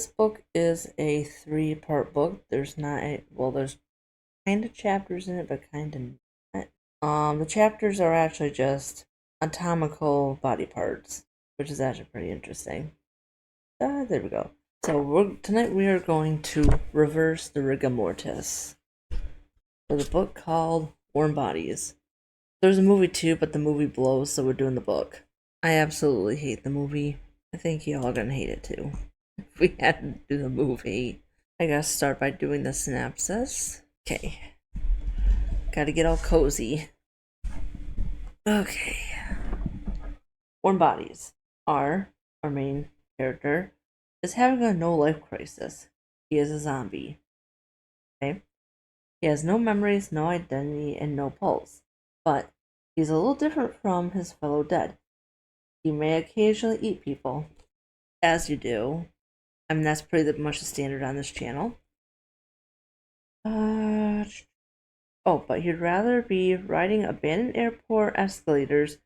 this book is a three-part book. There's not a, well, there's kind of chapters in it, but kind of not. The chapters are actually just anatomical body parts, which is actually pretty interesting. There we go. So tonight we are going to reverse the rigor-mortis for the book called Warm Bodies. There's a movie too, but the movie blows, so we're doing the book. I absolutely hate the movie. I think y'all are gonna hate it too. If we had to do the movie, I gotta start by doing the synopsis. Okay. Gotta get all cozy. Okay. Warm Bodies. Our main character, is having a no-life crisis. He is a zombie. Okay? He has no memories, no identity, and no pulse. But he's a little different from his fellow dead. He may occasionally eat people, as you do. I mean, that's pretty much the standard on this channel. But he'd rather be riding abandoned airport escalators,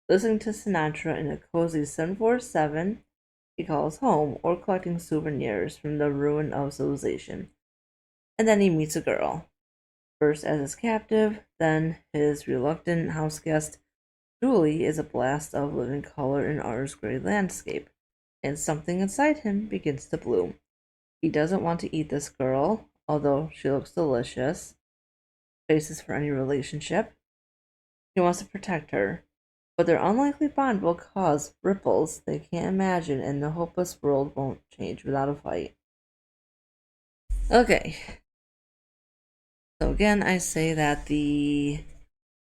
listening to Sinatra in a cozy 747 he calls home, or collecting souvenirs from the ruin of civilization. And then he meets a girl. First as his captive, then his reluctant house guest. Julie is a blast of living color in R's gray landscape, and something inside him begins to bloom. He doesn't want to eat this girl, although she looks delicious. Basis for any relationship. He wants to protect her, but their unlikely bond will cause ripples they can't imagine, and the hopeless world won't change without a fight. Okay. So again, I say that the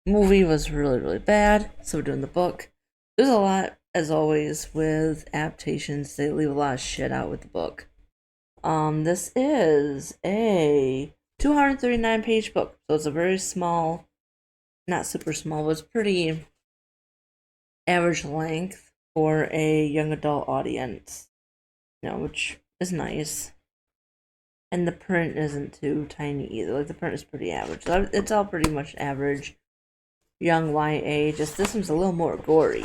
movie was really, really bad, so we're doing the book. There's a lot, as always, with adaptations. They leave a lot of shit out with the book. This is a 239-page book, so it's a very small, not super small, but it's pretty average length for a young adult audience, which is nice. And the print isn't too tiny either. Like, the print is pretty average. So it's all pretty much average young YA. Just this one's a little more gory.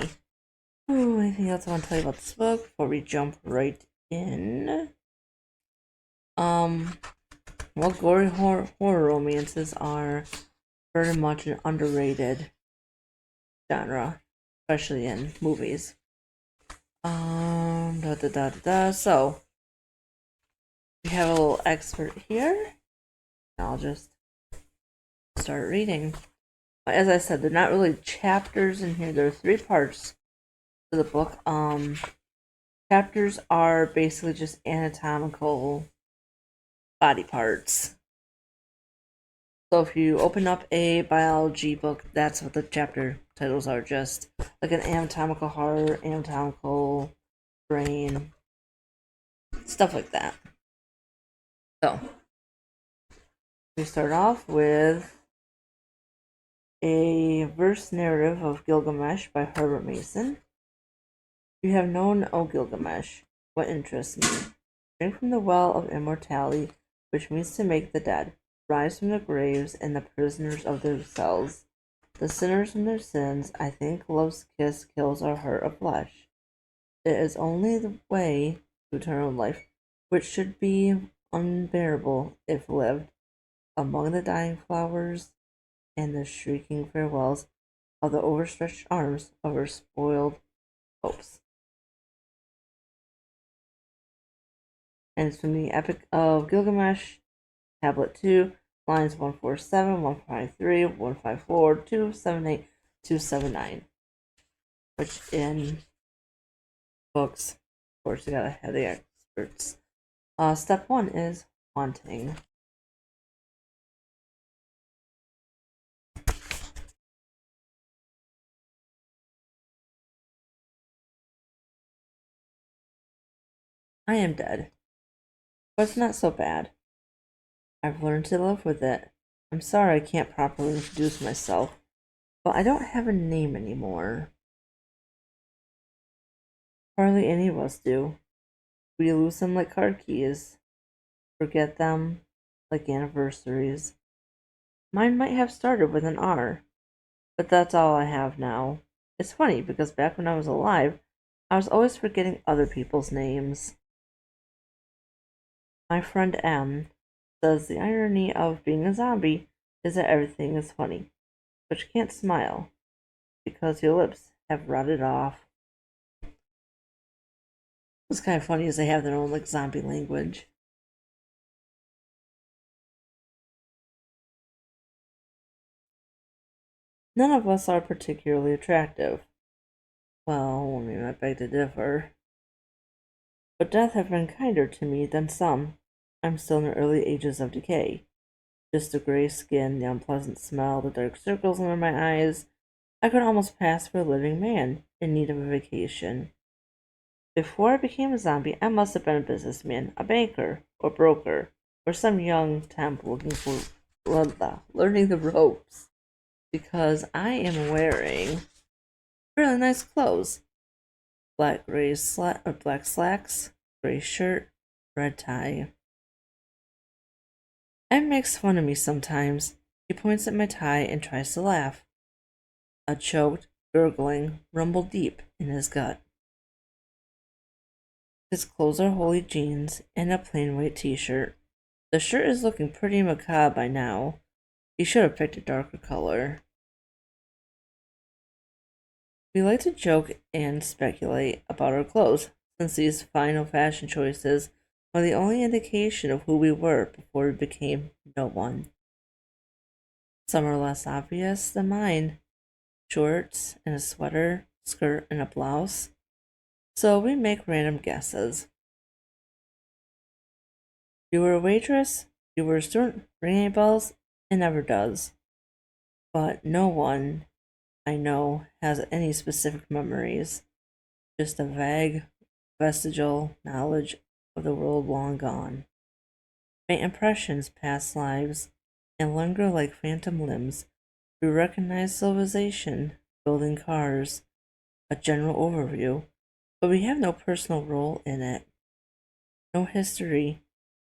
Ooh, anything else I want to tell you about this book before we jump right in? Well, gory horror romances are very much an underrated genre, especially in movies. So we have a little expert here. I'll just start reading. As I said, they're not really chapters in here. There are 3 parts to the book. Chapters are basically just anatomical body parts. So if you open up a biology book, that's what the chapter titles are. Just like an anatomical heart, anatomical brain, stuff like that. So we start off with a verse narrative of Gilgamesh by Herbert Mason. You have known, O Gilgamesh, what interests me. Drink from the well of immortality, which means to make the dead rise from the graves and the prisoners of their cells, the sinners from their sins. I think love's kiss kills our heart of flesh. It is only the way to eternal life, which should be unbearable if lived among the dying flowers and the shrieking farewells of the overstretched arms of our spoiled hopes. And it's from the Epic of Gilgamesh, Tablet 2, lines 147, 153, 154, 278, 279. Which in books, of course, you gotta have the experts. Step 1 is haunting. I am dead, but it's not so bad. I've learned to live with it. I'm sorry I can't properly introduce myself, but I don't have a name anymore. Hardly any of us do. We lose them like card keys. Forget them like anniversaries. Mine might have started with an R, but that's all I have now. It's funny because back when I was alive, I was always forgetting other people's names. My friend M says the irony of being a zombie is that everything is funny, but you can't smile because your lips have rotted off. It's kind of funny as they have their own like zombie language. None of us are particularly attractive. Well, I mean, I beg to differ. But death have been kinder to me than some. I'm still in the early ages of decay. Just the gray skin, the unpleasant smell, the dark circles under my eyes. I could almost pass for a living man in need of a vacation. Before I became a zombie, I must have been a businessman, a banker, or broker, or some young temp looking for learning the ropes. Because I am wearing really nice clothes. Black slacks, gray shirt, red tie. Ed makes fun of me sometimes. He points at my tie and tries to laugh. A choked, gurgling rumble deep in his gut. His clothes are holey jeans and a plain white t-shirt. The shirt is looking pretty macabre by now. He should have picked a darker color. We like to joke and speculate about our clothes, since these final fashion choices are the only indication of who we were before we became no one. Some are less obvious than mine. Shorts and a sweater, skirt and a blouse. So we make random guesses. You were a waitress, you were a student, ring any bells? It never does. But no one I know has any specific memories, just a vague, vestigial knowledge of the world long gone. Faint impressions past lives and linger like phantom limbs. We recognize civilization, building cars, a general overview, but we have no personal role in it. No history.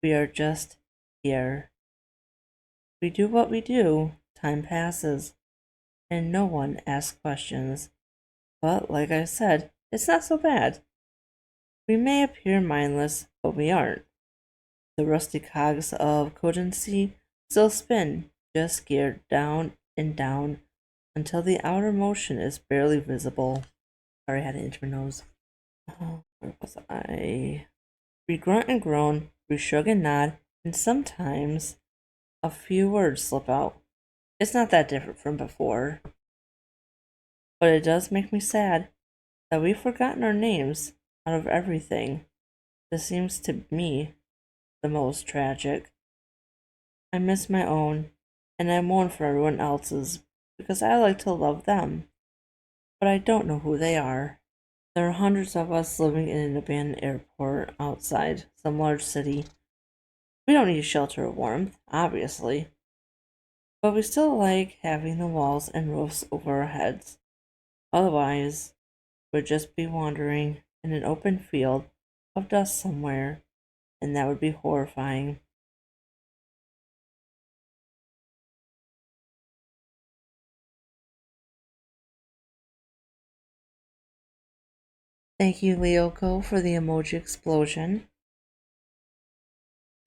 We are just here. We do what we do, time passes, and no one asks questions. But like I said, it's not so bad. We may appear mindless, but we aren't. The rusty cogs of cogency still spin, just geared down and down until the outer motion is barely visible. Sorry, I had to itch my nose. Where was I? We grunt and groan, we shrug and nod, and sometimes a few words slip out. It's not that different from before. But it does make me sad that we've forgotten our names out of everything. This seems to me the most tragic. I miss my own, and I mourn for everyone else's because I like to love them, but I don't know who they are. There are hundreds of us living in an abandoned airport outside some large city. We don't need shelter or warmth, obviously, but we still like having the walls and roofs over our heads. Otherwise, we'd just be wandering in an open field of dust somewhere, and that would be horrifying. Thank you, Lyoko, for the emoji explosion.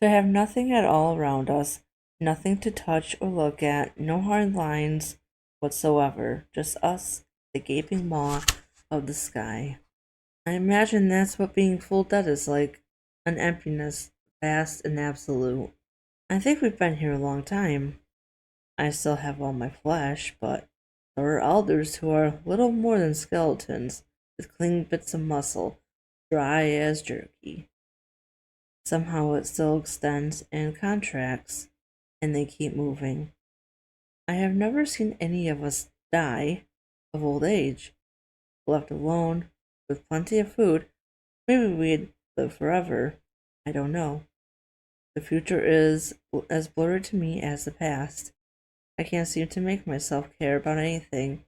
To have nothing at all around us, nothing to touch or look at, no hard lines whatsoever, just us, the gaping maw of the sky. I imagine that's what being full dead is like, an emptiness, vast and absolute. I think we've been here a long time. I still have all my flesh, but there are elders who are little more than skeletons, with clean bits of muscle, dry as jerky. Somehow it still extends and contracts, and they keep moving. I have never seen any of us die of old age. Left alone, with plenty of food, maybe we'd live forever. I don't know. The future is as blurred to me as the past. I can't seem to make myself care about anything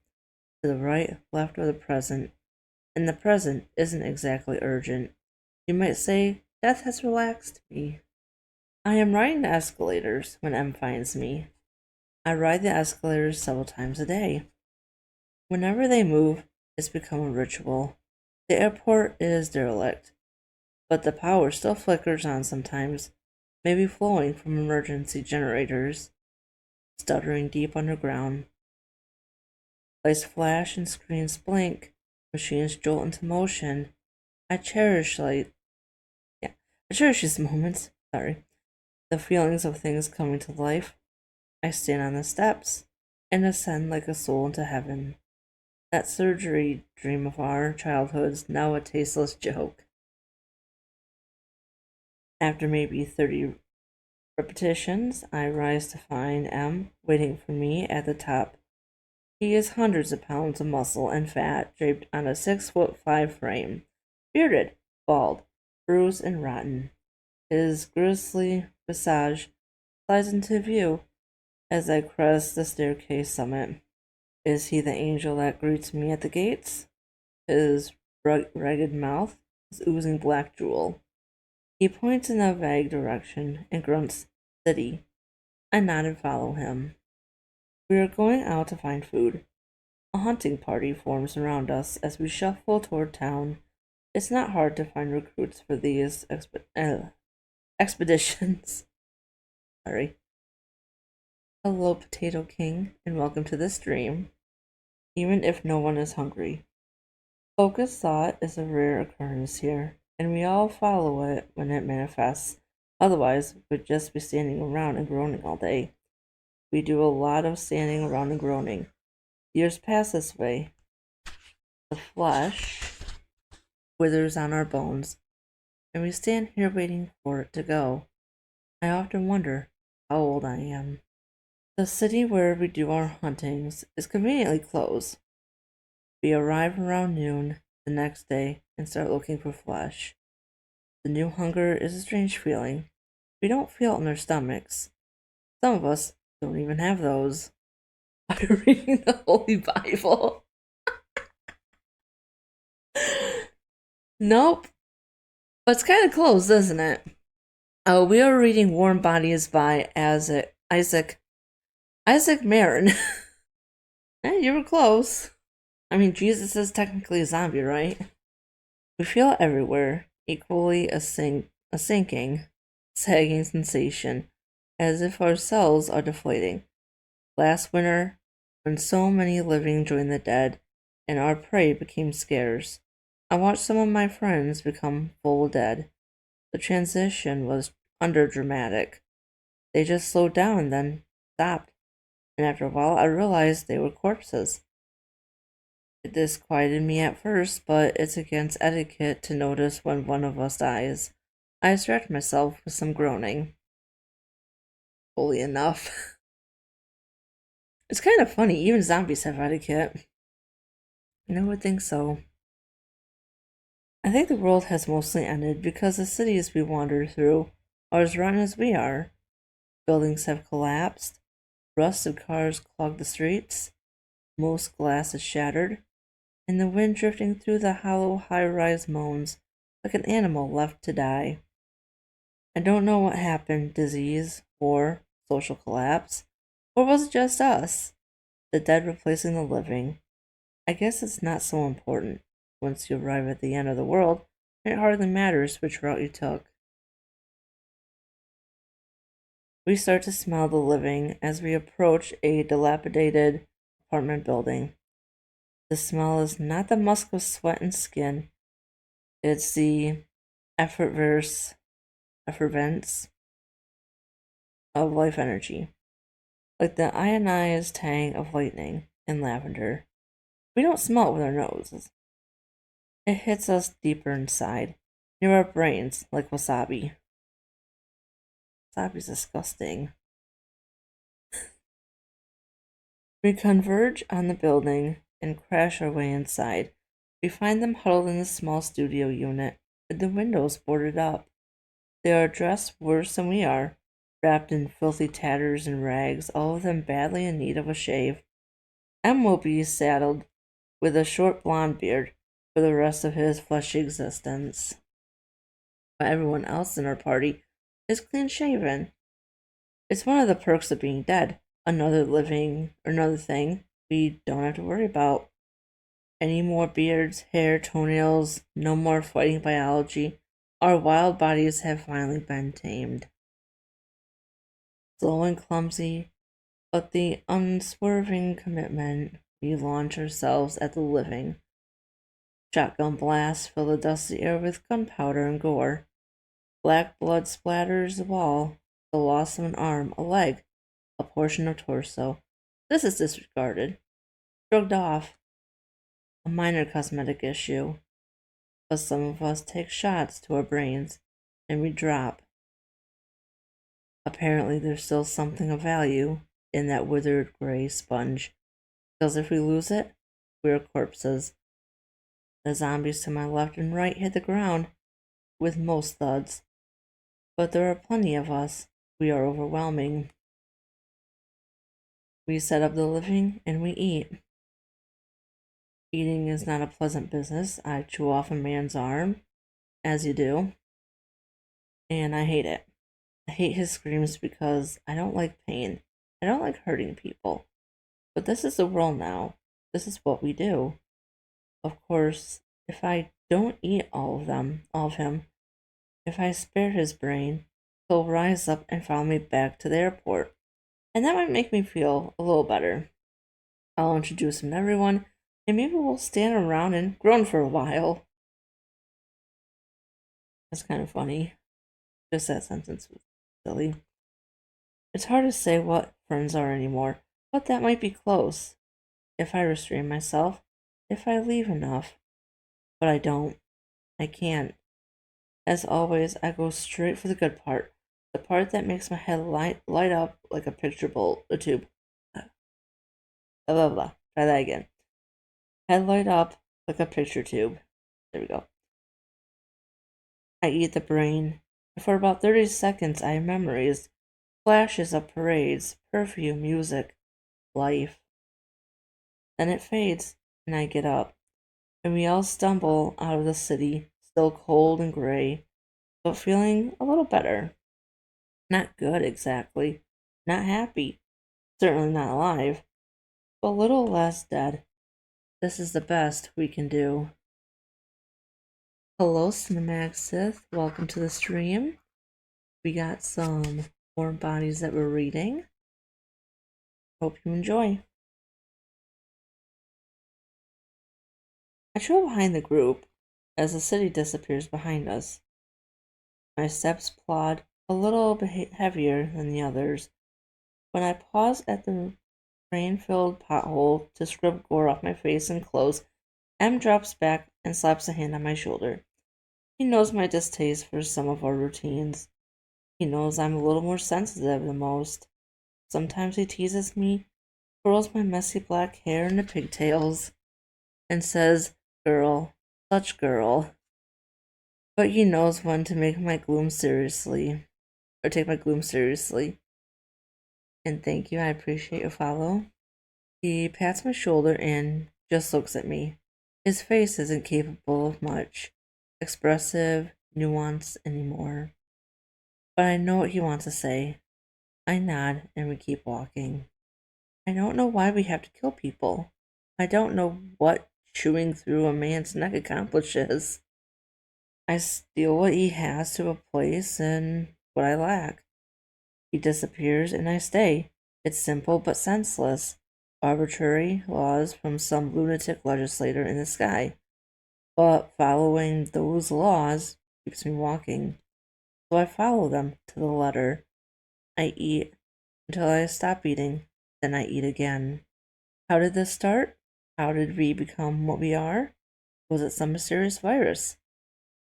to the right, left, or the present, and the present isn't exactly urgent. You might say death has relaxed me. I am riding the escalators when M finds me. I ride the escalators several times a day. Whenever they move, it's become a ritual. The airport is derelict, but the power still flickers on sometimes. maybe flowing from emergency generators, stuttering deep underground. Lights flash and screens blink, machines jolt into motion. I cherish yeah, I cherish these moments. Sorry, the feelings of things coming to life. I stand on the steps and ascend like a soul into heaven. That surgery dream of our childhoods, now a tasteless joke. After maybe 30 repetitions, I rise to find M waiting for me at the top. He is hundreds of pounds of muscle and fat draped on a 6'5" frame, bearded, bald, bruised, and rotten. His grisly visage slides into view as I crest the staircase summit. Is he the angel that greets me at the gates? His ragged mouth is oozing black jewel. He points in a vague direction and grunts, "City." I nod and follow him. We are going out to find food. A hunting party forms around us as we shuffle toward town. It's not hard to find recruits for these expeditions. Sorry. Hello, Potato King, and welcome to this dream, even if no one is hungry. Focused thought is a rare occurrence here, and we all follow it when it manifests. Otherwise, we'd just be standing around and groaning all day. We do a lot of standing around and groaning. Years pass this way. The flesh withers on our bones, and we stand here waiting for it to go. I often wonder how old I am. The city where we do our huntings is conveniently closed. We arrive around noon the next day and start looking for flesh. The new hunger is a strange feeling. We don't feel it in our stomachs. Some of us don't even have those. I'm reading the Holy Bible. Nope. But it's kind of close, isn't it? We are reading Warm Bodies by Isaac Marion. You were close. I mean, Jesus is technically a zombie, right? We feel it everywhere, equally a sinking, sagging sensation, as if our cells are deflating. Last winter, when so many living joined the dead, and our prey became scarce, I watched some of my friends become full dead. The transition was underdramatic. They just slowed down and then stopped, and after a while I realized they were corpses. It disquieted me at first, but it's against etiquette to notice when one of us dies. I distract myself with some groaning. Fully enough. It's kind of funny, even zombies have etiquette. I would think so. I think the world has mostly ended because the cities we wander through are as rotten as we are. Buildings have collapsed, rusted cars clog the streets, most glass is shattered, and the wind drifting through the hollow high-rise moans like an animal left to die. I don't know what happened, disease, war, social collapse, or was it just us, the dead replacing the living? I guess it's not so important. Once you arrive at the end of the world, it hardly matters which route you took. We start to smell the living as we approach a dilapidated apartment building. The smell is not the musk of sweat and skin, it's the effervescence of life energy, like the ionized tang of lightning and lavender. We don't smell it with our noses. It hits us deeper inside, near our brains, like wasabi. Wasabi's disgusting. We converge on the building and crash our way inside. We find them huddled in a small studio unit, with the windows boarded up. They are dressed worse than we are, wrapped in filthy tatters and rags, all of them badly in need of a shave. M will be saddled with a short blonde beard for the rest of his fleshy existence. But everyone else in our party is clean shaven. It's one of the perks of being dead. Another thing we don't have to worry about. Any more beards, hair, toenails, no more fighting biology. Our wild bodies have finally been tamed. Slow and clumsy, but the unswerving commitment, we launch ourselves at the living. Shotgun blasts fill the dusty air with gunpowder and gore. Black blood splatters the wall. The loss of an arm, a leg, a portion of torso. This is disregarded, shrugged off, a minor cosmetic issue. But some of us take shots to our brains, and we drop. Apparently, there's still something of value in that withered gray sponge, because if we lose it, we're corpses. The zombies to my left and right hit the ground with most thuds, but there are plenty of us. We are overwhelming. We set up the living and we eat. Eating is not a pleasant business. I chew off a man's arm, as you do, and I hate it. I hate his screams because I don't like pain. I don't like hurting people. But this is the world now. This is what we do. Of course, if I don't eat all of him, if I spare his brain, he'll rise up and follow me back to the airport. And that might make me feel a little better. I'll introduce him to everyone, and maybe we'll stand around and groan for a while. That's kind of funny. Just that sentence was silly. It's hard to say what friends are anymore, but that might be close. If I restrain myself, if I leave enough. But I don't. I can't. As always, I go straight for the good part. The part that makes my head light up like a picture bowl, a tube. Blah, blah, blah. Try that again. Head light up like a picture tube. There we go. I eat the brain. For about 30 seconds, I have memories, flashes of parades, perfume, music, life. Then it fades, and I get up, and we all stumble out of the city, still cold and gray, but feeling a little better. Not good exactly, not happy, certainly not alive, but a little less dead. This is the best we can do. Hello, Cinematic Sith. Welcome to the stream. We got some warm bodies that we're reading. Hope you enjoy. I trail behind the group as the city disappears behind us. My steps plod a little bit heavier than the others. When I pause at the rain-filled pothole to scrub gore off my face and clothes, M drops back and slaps a hand on my shoulder. He knows my distaste for some of our routines. He knows I'm a little more sensitive than most. Sometimes he teases me, curls my messy black hair into pigtails, and says, "Girl, such girl." But he knows when to make my gloom seriously, or take my gloom seriously. And thank you, I appreciate your follow. He pats my shoulder and just looks at me. His face isn't capable of much expressive nuance anymore. But I know what he wants to say. I nod and we keep walking. I don't know why we have to kill people. I don't know what chewing through a man's neck accomplishes. I steal what he has to replace and what I lack. He disappears and I stay. It's simple but senseless. Arbitrary laws from some lunatic legislator in the sky. But following those laws keeps me walking. So I follow them to the letter. I eat until I stop eating, then I eat again. How did this start? How did we become what we are? Was it some mysterious virus?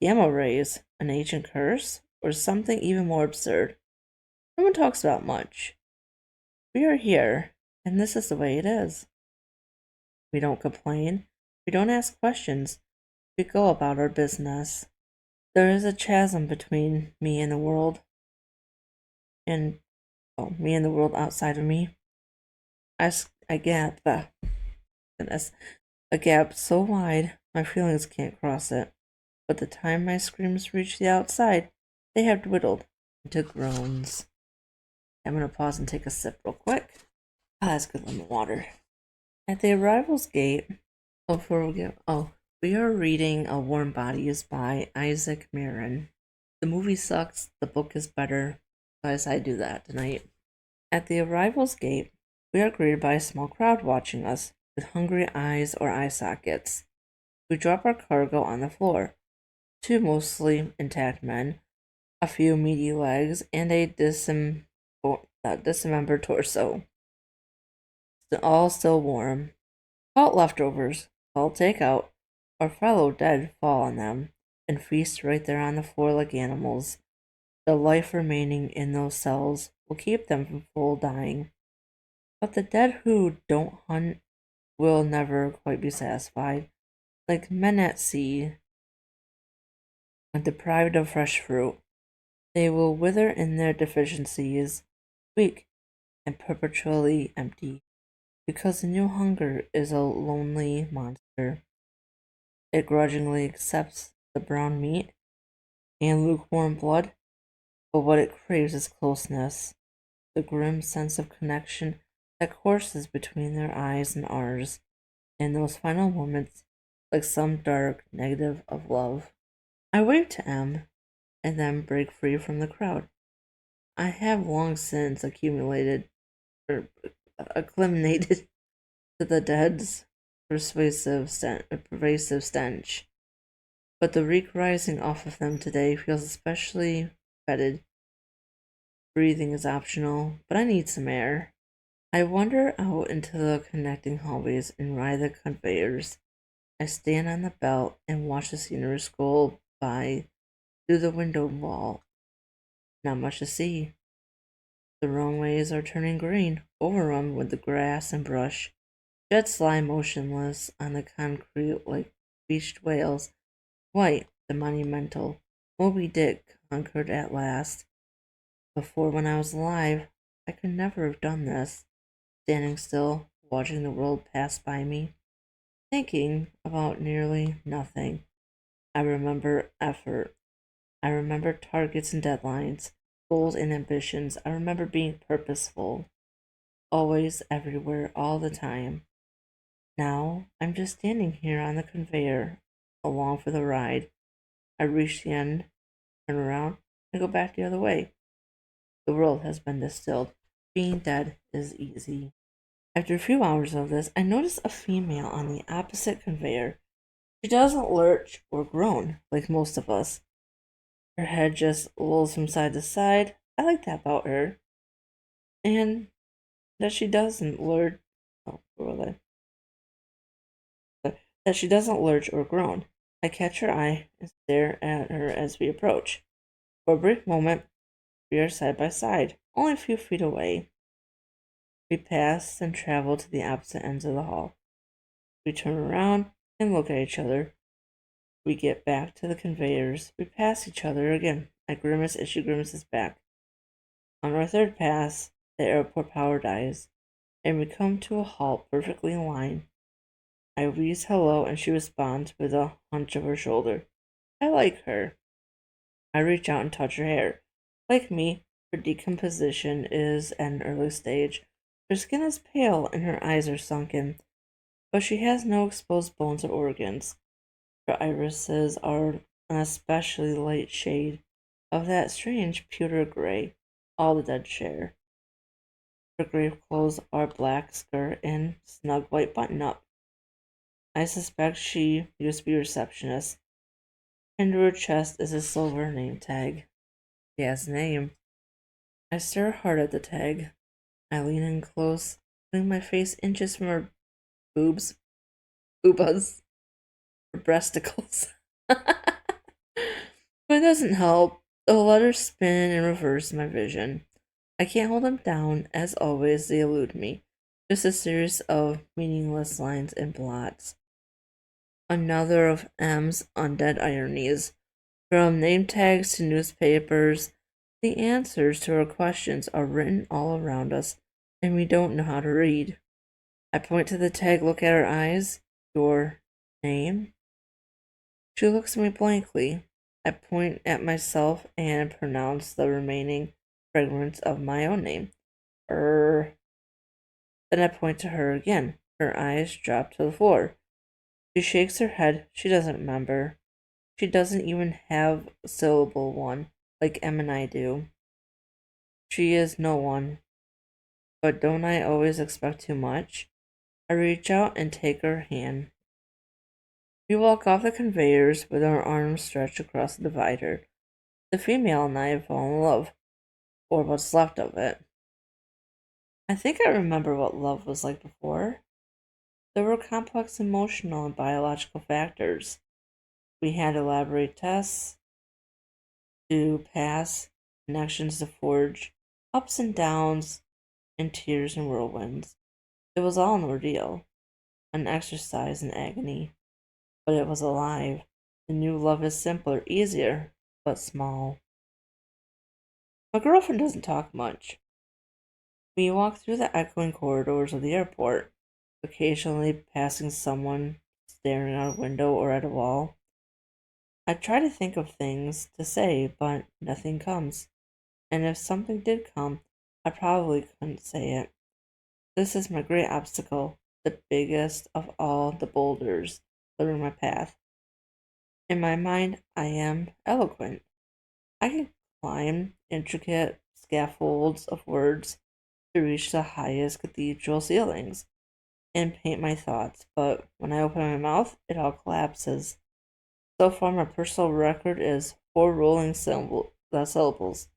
Gamma rays? An ancient curse? Or something even more absurd? No one talks about much. We are here, and this is the way it is. We don't complain. We don't ask questions. We go about our business. There is a chasm between me and the world, and me and the world outside of me. A gap, goodness, a gap so wide my feelings can't cross it. But the time my screams reach the outside, they have dwindled into groans. I'm gonna pause and take a sip real quick. That's good lemon water. At the arrival's gate, we are reading A Warm Bodies by Isaac Marion. The movie sucks, the book is better, so I decided to do that tonight. At the arrival's gate, we are greeted by a small crowd watching us with hungry eyes or eye sockets. We drop our cargo on the floor. Two mostly intact men, a few meaty legs, and a dismembered torso. All still warm. Call it leftovers, call it takeout, or fellow dead fall on them, and feast right there on the floor like animals. The life remaining in those cells will keep them from full dying. But the dead who don't hunt will never quite be satisfied. Like men at sea, when deprived of fresh fruit, they will wither in their deficiencies, weak and perpetually empty, because the new hunger is a lonely monster. It grudgingly accepts the brown meat and lukewarm blood, but what it craves is closeness, the grim sense of connection that courses between their eyes and ours in those final moments like some dark negative of love. I wave to M and then break free from the crowd. I have long since acclimated to the dead's pervasive stench, but the reek rising off of them today feels especially fetid. Breathing is optional, but I need some air. I wander out into the connecting hallways and ride the conveyors. I stand on the belt and watch the scenery scroll by through the window wall. Not much to see. The runways are turning green, overrun with the grass and brush. Jets lie motionless on the concrete like beached whales. White, the monumental. Moby Dick conquered at last. Before, when I was alive, I could never have done this. Standing still, watching the world pass by me, thinking about nearly nothing. I remember effort. I remember targets and deadlines, goals and ambitions. I remember being purposeful, always, everywhere, all the time. Now, I'm just standing here on the conveyor, along for the ride. I reach the end, turn around, and go back the other way. The world has been distilled. Being dead is easy. After a few hours of this, I notice a female on the opposite conveyor. She doesn't lurch or groan like most of us. Her head just lolls from side to side. I like that about her. And that she doesn't lurch. Oh, where was I? That she doesn't lurch or groan. I catch her eye and stare at her as we approach. For a brief moment, we are side by side, only a few feet away. We pass and travel to the opposite ends of the hall. We turn around and look at each other. We get back to the conveyors. We pass each other again. I grimace as she grimaces back. On our third pass, the airport power dies, and we come to a halt perfectly in line. I wheeze hello, and she responds with a hunch of her shoulder. I like her. I reach out and touch her hair. Like me, her decomposition is at an early stage. Her skin is pale and her eyes are sunken, but she has no exposed bones or organs. Her irises are an especially light shade of that strange pewter gray all the dead share. Her grave clothes are black skirt and snug white button up. I suspect she used to be a receptionist. Under her chest is a silver name tag. She has a name. I stare hard at the tag. I lean in close, putting my face inches from her boobs, boobas, her breasticles. But it doesn't help. The letters spin and reverse my vision. I can't hold them down. As always, they elude me. Just a series of meaningless lines and blots. Another of M's undead ironies. From name tags to newspapers, the answers to our questions are written all around us, and we don't know how to read. I point to the tag, look at her eyes. Your name? She looks at me blankly. I point at myself and pronounce the remaining fragments of my own name. Then I point to her again. Her eyes drop to the floor. She shakes her head. She doesn't remember. She doesn't even have a syllable one like Em and I do. She is no one. but don't I always expect too much? I reach out and take her hand. We walk off the conveyors with our arms stretched across the divider. The female and I fall in love, or what's left of it. I think I remember what love was like before. There were complex emotional and biological factors. We had elaborate tests to pass, connections to forge, ups and downs, and tears and whirlwinds. It was all an ordeal, an exercise in agony, but it was alive. The new love is simpler, easier, but small. My girlfriend doesn't talk much. We walk through the echoing corridors of the airport, occasionally passing someone staring out a window or at a wall. I try to think of things to say, but nothing comes. And if something did come, I probably couldn't say it. This is my great obstacle, the biggest of all the boulders clearing my path. In my mind, I am eloquent. I can climb intricate scaffolds of words to reach the highest cathedral ceilings and paint my thoughts, but when I open my mouth, it all collapses. So far, my personal record is four rolling syllables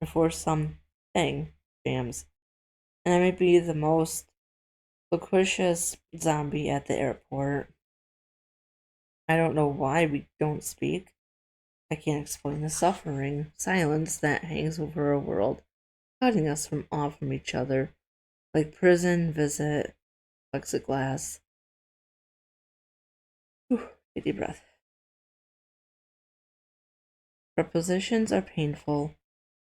before some thing jams, and I may be the most loquacious zombie at the airport. I don't know why we don't speak. I can't explain the suffering silence that hangs over our world, cutting us from off from each other, like prison visit plexiglass. Whew, take a deep breath. Prepositions are painful.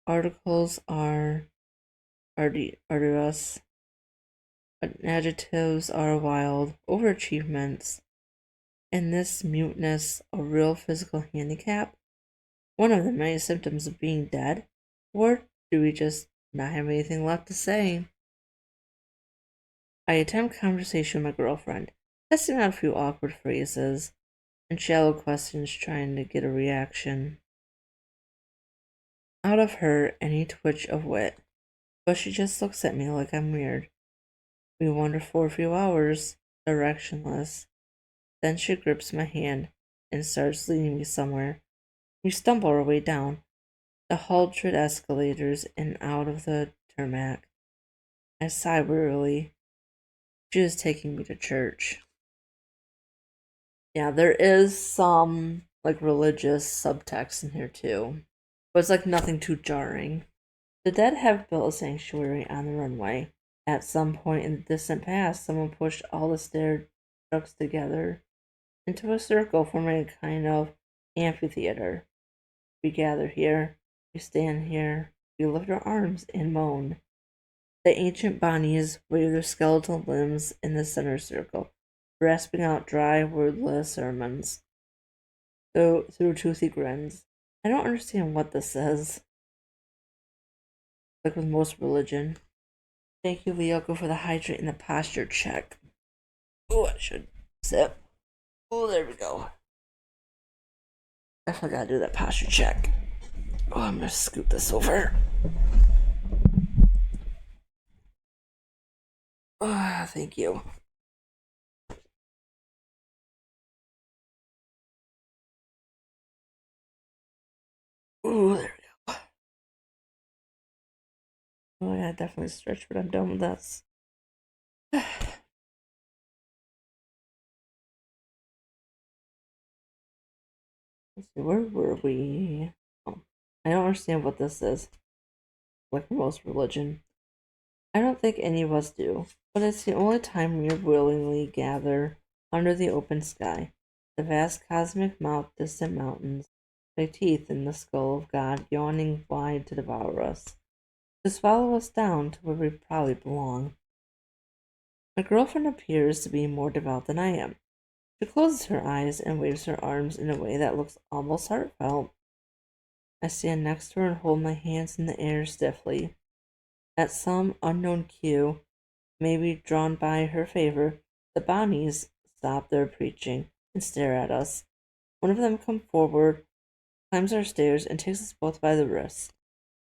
Articles are arduous. Adjectives are wild. Overachievements. And this muteness a real physical handicap? One of the many symptoms of being dead? Or do we just not have anything left to say? I attempt conversation with my girlfriend, testing out a few awkward phrases and shallow questions trying to get a reaction out of her any twitch of wit, but she just looks at me like I'm weird. We wander for a few hours, directionless. Then she grips my hand and starts leading me somewhere. We stumble our way down the haltered escalators and out of the tarmac. I sigh wearily. She is taking me to church. Yeah, there is some like religious subtext in here too, but it's like nothing too jarring. The dead have built a sanctuary on the runway. At some point in the distant past, someone pushed all the stair trucks together into a circle, forming a kind of amphitheater. We gather here, we stand here, we lift our arms and moan. The ancient Bonnies wave their skeletal limbs in the center circle, rasping out dry, wordless sermons through toothy grins. I don't understand what this says, like with most religion. Thank you, Lyoko, for the hydrate and the posture check. Oh, I should sit. Oh, there we go. Definitely gotta do that posture check. Oh, I'm gonna scoot this over. Oh, thank you. Ooh, there we go. Oh, yeah, definitely stretch, but I'm done with this. Let's see, where were we? Oh, I don't understand what this is. Like most religion. I don't think any of us do, but it's the only time we willingly gather under the open sky. The vast cosmic mouth, distant mountains, like teeth in the skull of God yawning wide to devour us, to swallow us down to where we probably belong. My girlfriend appears to be more devout than I am. She closes her eyes and waves her arms in a way that looks almost heartfelt. I stand next to her and hold my hands in the air stiffly. At some unknown cue, maybe drawn by her favor, the Bonnies stop their preaching and stare at us. One of them comes forward, climbs our stairs, and takes us both by the wrists.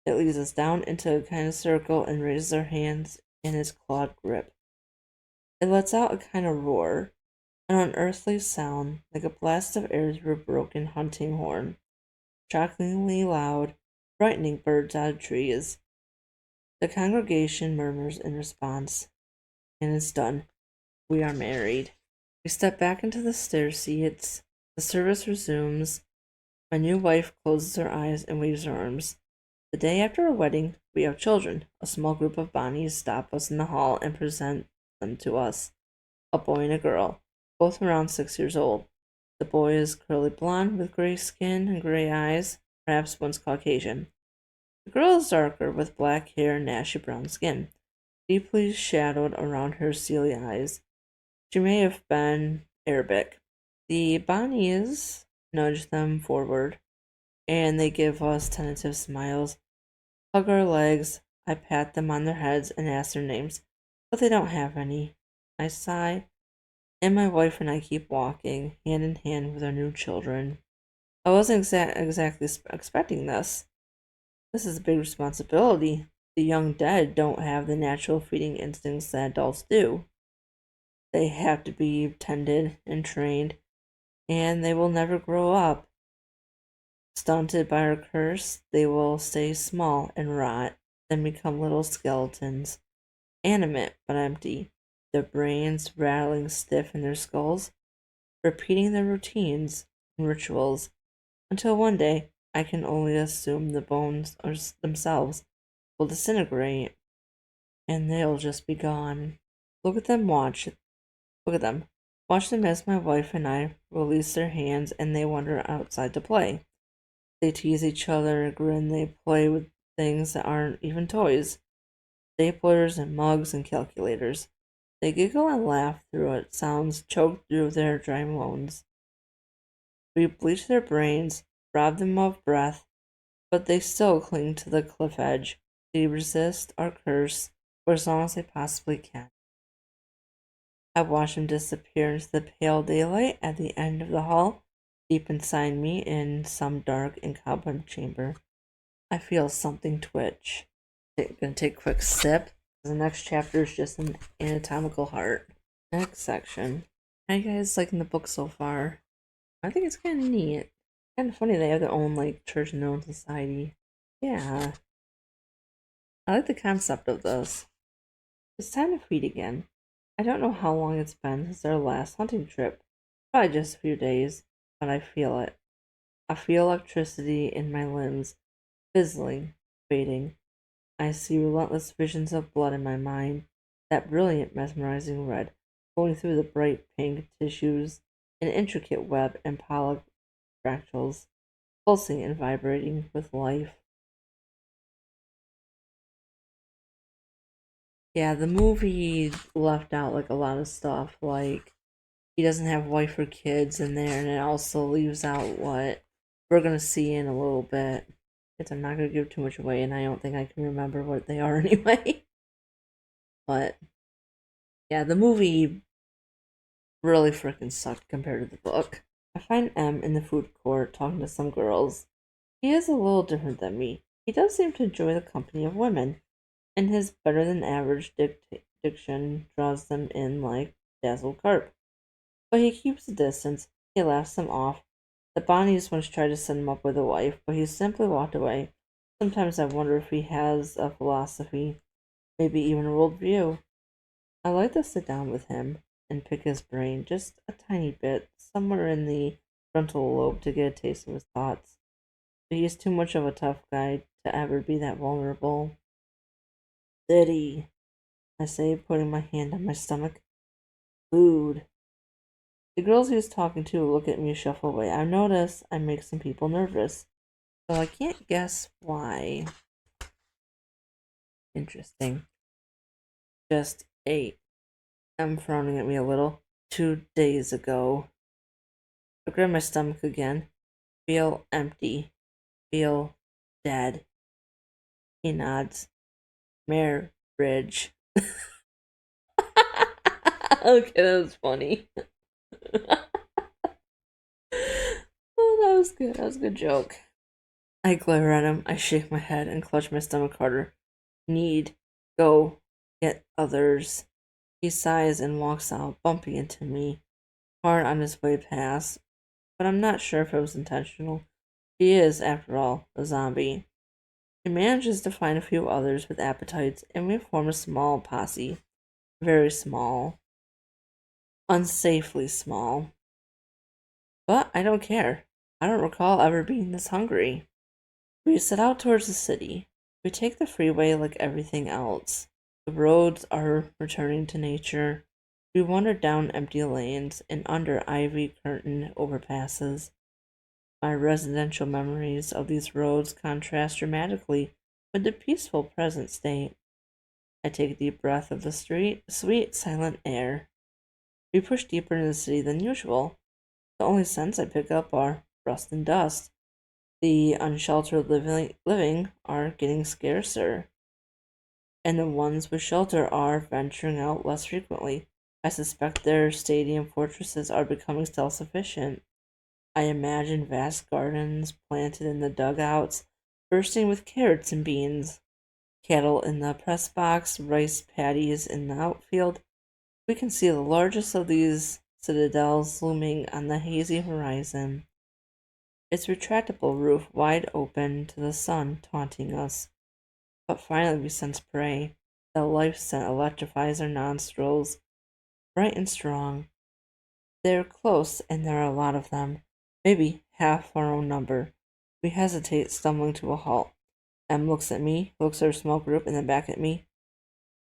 It leads us down into a kind of circle and raises our hands in his clawed grip. It lets out a kind of roar, an unearthly sound like a blast of air through a broken hunting horn, shockingly loud, frightening birds out of trees. The congregation murmurs in response, and it's done. We are married. We step back into the stair seats. The service resumes. My new wife closes her eyes and waves her arms. The day after our wedding, we have children. A small group of Bonnies stop us in the hall and present them to us. A boy and a girl, both around 6 years old. The boy is curly blonde with gray skin and gray eyes, perhaps once Caucasian. The girl is darker with black hair and ashy brown skin, deeply shadowed around her steely eyes. She may have been Arabic. The Bonnies nudge them forward, and they give us tentative smiles, hug our legs. I pat them on their heads and ask their names, but they don't have any. I sigh, and my wife and I keep walking, hand in hand with our new children. I wasn't exactly expecting this. This is a big responsibility. The young dead don't have the natural feeding instincts that adults do. They have to be tended and trained, and they will never grow up. Stunted by our curse, they will stay small and rot, then become little skeletons, animate but empty, their brains rattling stiff in their skulls, repeating their routines and rituals, until one day I can only assume the bones themselves will disintegrate and they'll just be gone. Look at them watch. Look at them. Watch them as my wife and I release their hands and they wander outside to play. They tease each other, grin, they play with things that aren't even toys. Staplers and mugs and calculators. They giggle and laugh through it, sounds choked through their dry moans. We bleach their brains, rob them of breath, but they still cling to the cliff edge. They resist our curse for as long as they possibly can. I watch them disappear into the pale daylight at the end of the hall, deep inside me in some dark and cobweb chamber. I feel something twitch. I'm gonna take a quick sip. The next chapter is just an anatomical heart. Next section. How you guys liking the book so far? I think it's kind of neat. Kind of funny they have their own like church and their own society. Yeah, I like the concept of this. It's time to feed again. I don't know how long it's been since our last hunting trip. Probably just a few days, but I feel it. I feel electricity in my limbs, fizzling, fading. I see relentless visions of blood in my mind, that brilliant, mesmerizing red, going through the bright pink tissues, an intricate web and polyp fractals, pulsing and vibrating with life. Yeah, the movie left out like a lot of stuff, like he doesn't have wife or kids in there, and it also leaves out what we're gonna see in a little bit. Because I'm not gonna give too much away, and I don't think I can remember what they are anyway. But yeah, the movie really freaking sucked compared to the book. I find M in the food court talking to some girls. He is a little different than me. He does seem to enjoy the company of women, and his better than average diction draws them in like dazzled carp. But he keeps a distance. He laughs them off. The Bonnies once tried to set him up with a wife, but he simply walked away. Sometimes I wonder if he has a philosophy, maybe even a worldview. I like to sit down with him and pick his brain just a tiny bit, somewhere in the frontal lobe, to get a taste of his thoughts. But he's too much of a tough guy to ever be that vulnerable. Diddy, I say, putting my hand on my stomach. Food. The girls he was talking to look at me and shuffle away. I notice I make some people nervous, so I can't guess why. Interesting. Just ate. I'm frowning at me a little. 2 days ago. I grab my stomach again. Feel empty. Feel dead. He nods. Marriage. Okay, that was funny. Oh, that was good. That was a good joke. I glare at him. I shake my head and clutch my stomach harder. Need. Go. get others. He sighs and walks out, bumping into me, hard on his way past, but I'm not sure if it was intentional. He is, after all, a zombie. He manages to find a few others with appetites, and we form a small posse. Very small. Unsafely small. But I don't care. I don't recall ever being this hungry. We set out towards the city. We take the freeway like everything else. The roads are returning to nature. We wander down empty lanes and under ivy curtained overpasses. My residential memories of these roads contrast dramatically with the peaceful present state. I take a deep breath of the sweet, silent air. We push deeper into the city than usual. The only scents I pick up are rust and dust. The unsheltered living are getting scarcer, and the ones with shelter are venturing out less frequently. I suspect their stadium fortresses are becoming self sufficient. I imagine vast gardens planted in the dugouts, bursting with carrots and beans, cattle in the press box, rice paddies in the outfield. We can see the largest of these citadels looming on the hazy horizon, its retractable roof wide open to the sun taunting us. But finally we sense prey. The life scent electrifies our nostrils, bright and strong. They're close, and there are a lot of them, maybe half our own number. We hesitate, stumbling to a halt. Em looks at me, looks at her small group, and then back at me.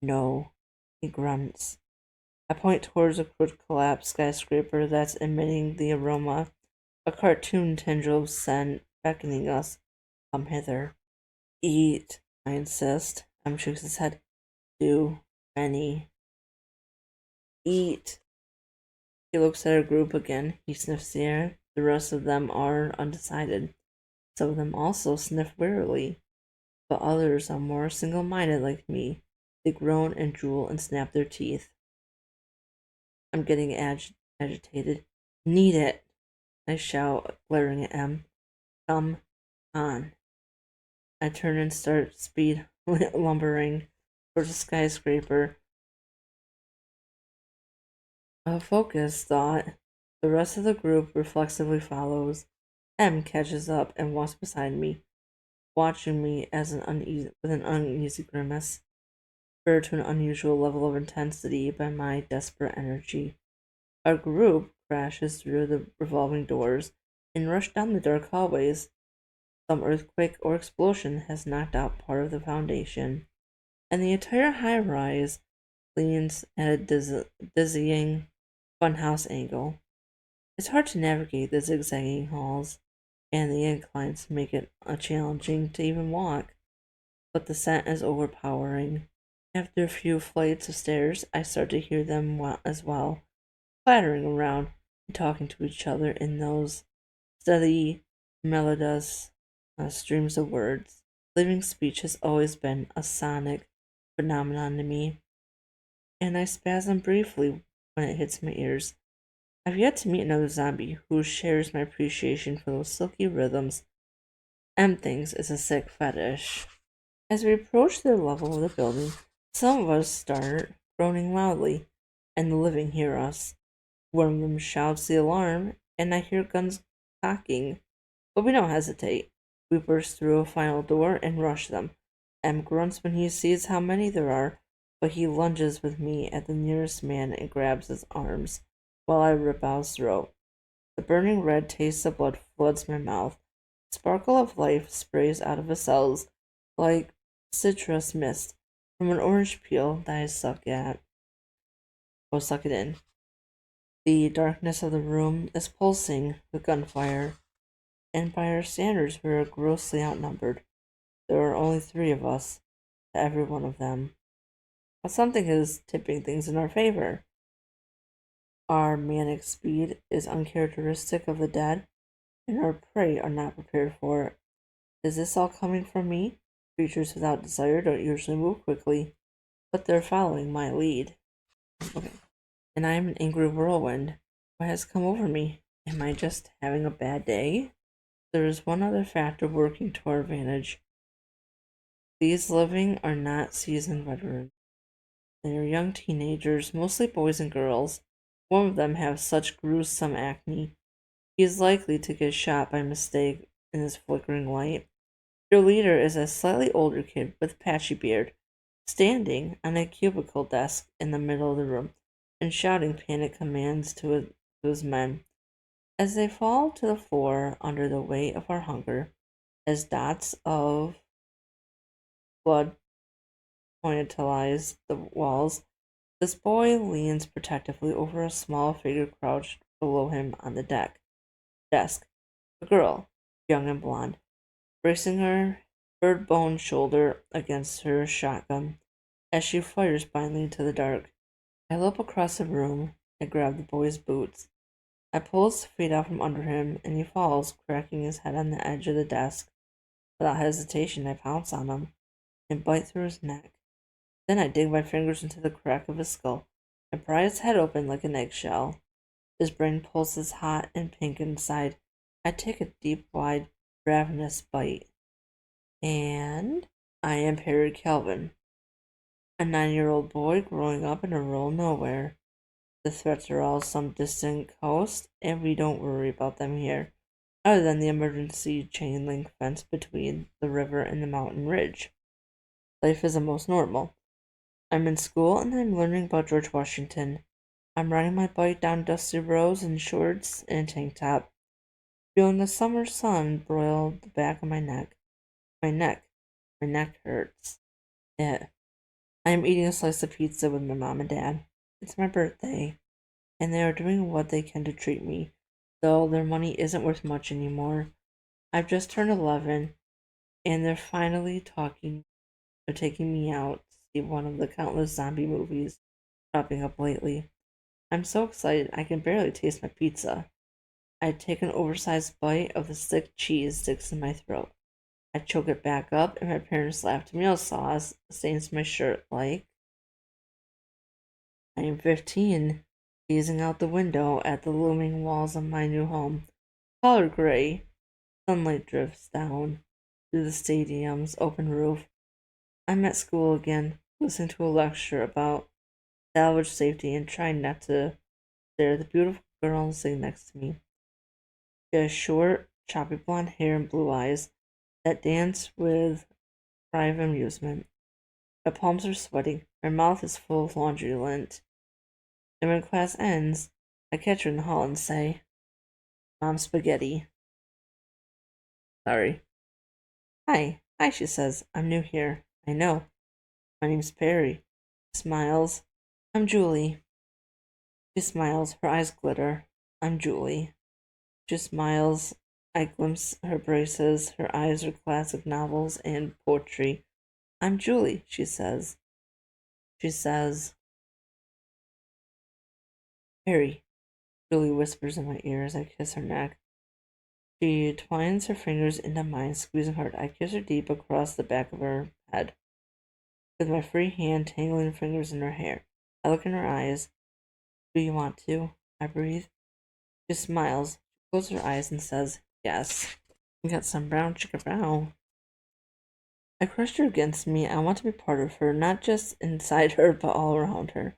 No, he grunts. I point towards a collapsed skyscraper that's emitting the aroma, a cartoon tendril of scent beckoning us. Come hither. Eat, I insist. Em shakes his head. Too many. Eat. He looks at our group again. He sniffs the air. The rest of them are undecided. Some of them also sniff wearily, but others are more single-minded like me. They groan and drool and snap their teeth. I'm getting agitated. Need it, I shout, glaring at Em. Come on. I turn and start speed lumbering towards the skyscraper. A focused thought. The rest of the group reflexively follows. Em catches up and walks beside me, watching me with an uneasy grimace, spurred to an unusual level of intensity by my desperate energy. Our group crashes through the revolving doors and rushes down the dark hallways. Some earthquake or explosion has knocked out part of the foundation, and the entire high rise leans at a dizzying funhouse angle. It's hard to navigate the zigzagging halls, and the inclines make it challenging to even walk, but the scent is overpowering. After a few flights of stairs, I start to hear them as well, clattering around and talking to each other in those steady, melodious streams of words. Living speech has always been a sonic phenomenon to me, and I spasm briefly when it hits my ears. I've yet to meet another zombie who shares my appreciation for those silky rhythms. M thinks it's a sick fetish. As we approach the level of the building, some of us start groaning loudly, and the living hear us. One of them shouts the alarm, and I hear guns cocking, but we don't hesitate. We burst through a final door and rush them. M grunts when he sees how many there are, but he lunges with me at the nearest man and grabs his arms, while I rip out his throat. The burning red taste of blood floods my mouth. The sparkle of life sprays out of his cells like citrus mist from an orange peel that I suck at. Oh, suck it in. The darkness of the room is pulsing with gunfire, and by our standards we are grossly outnumbered. There are only 3 of us to every one of them. But something is tipping things in our favor. Our manic speed is uncharacteristic of the dead, and our prey are not prepared for it. Is this all coming from me? Creatures without desire don't usually move quickly, but they're following my lead. Okay. And I am an angry whirlwind. What has come over me? Am I just having a bad day? There is one other factor working to our advantage. These living are not seasoned veterans. They are young teenagers, mostly boys and girls. One of them has such gruesome acne. He is likely to get shot by mistake in this flickering light. Their leader is a slightly older kid with patchy beard, standing on a cubicle desk in the middle of the room and shouting panic commands to his men. As they fall to the floor under the weight of our hunger, as dots of blood pointilize the walls, this boy leans protectively over a small figure crouched below him on the desk. A girl, young and blonde, bracing her bird-bone shoulder against her shotgun as she fires blindly into the dark. I leap across the room and grab the boy's boots. I pull his feet out from under him, and he falls, cracking his head on the edge of the desk. Without hesitation, I pounce on him and bite through his neck. Then I dig my fingers into the crack of his skull and pry his head open like an eggshell. His brain pulses hot and pink inside. I take a deep, wide, ravenous bite. And I am Perry Calvin, a 9-year-old boy growing up in a rural nowhere. The threats are all some distant coast, and we don't worry about them here, other than the emergency chain link fence between the river and the mountain ridge. Life is almost normal. I'm in school and I'm learning about George Washington. I'm riding my bike down dusty roads in shorts and a tank top, feeling the summer sun broil the back of my neck. My neck hurts. I am eating a slice of pizza with my mom and dad. It's my birthday, and they are doing what they can to treat me, though their money isn't worth much anymore. I've just turned 11, and they're taking me out to see one of the countless zombie movies popping up lately. I'm so excited I can barely taste my pizza. I take an oversized bite of the thick cheese sticks in my throat. I choke it back up, and my parents laugh. Tomato sauce stains my shirt like I am 15, gazing out the window at the looming walls of my new home. Color gray, sunlight drifts down through the stadium's open roof. I'm at school again, listening to a lecture about salvage safety and trying not to stare at the beautiful girl sitting next to me. She has short, choppy blonde hair and blue eyes that dance with cry of amusement. My palms are sweating, my mouth is full of laundry lint, and when class ends, I catch her in the hall and say, "Mom, spaghetti." Sorry. Hi, she says. I'm new here. I know. My name's Perry. She smiles. I'm Julie. She smiles. Her eyes glitter. I'm Julie. She smiles. I glimpse her braces. Her eyes are classic novels and poetry. I'm Julie, she says. She says, Perry. Julie whispers in my ear as I kiss her neck. She twines her fingers into mine, squeezing hard. I kiss her deep across the back of her head, with my free hand tangling fingers in her hair. I look in her eyes. Do you want to? I breathe. She smiles. She closes her eyes and says, yes. You got some brown chicken brown. I crushed her against me. I want to be part of her, not just inside her, but all around her.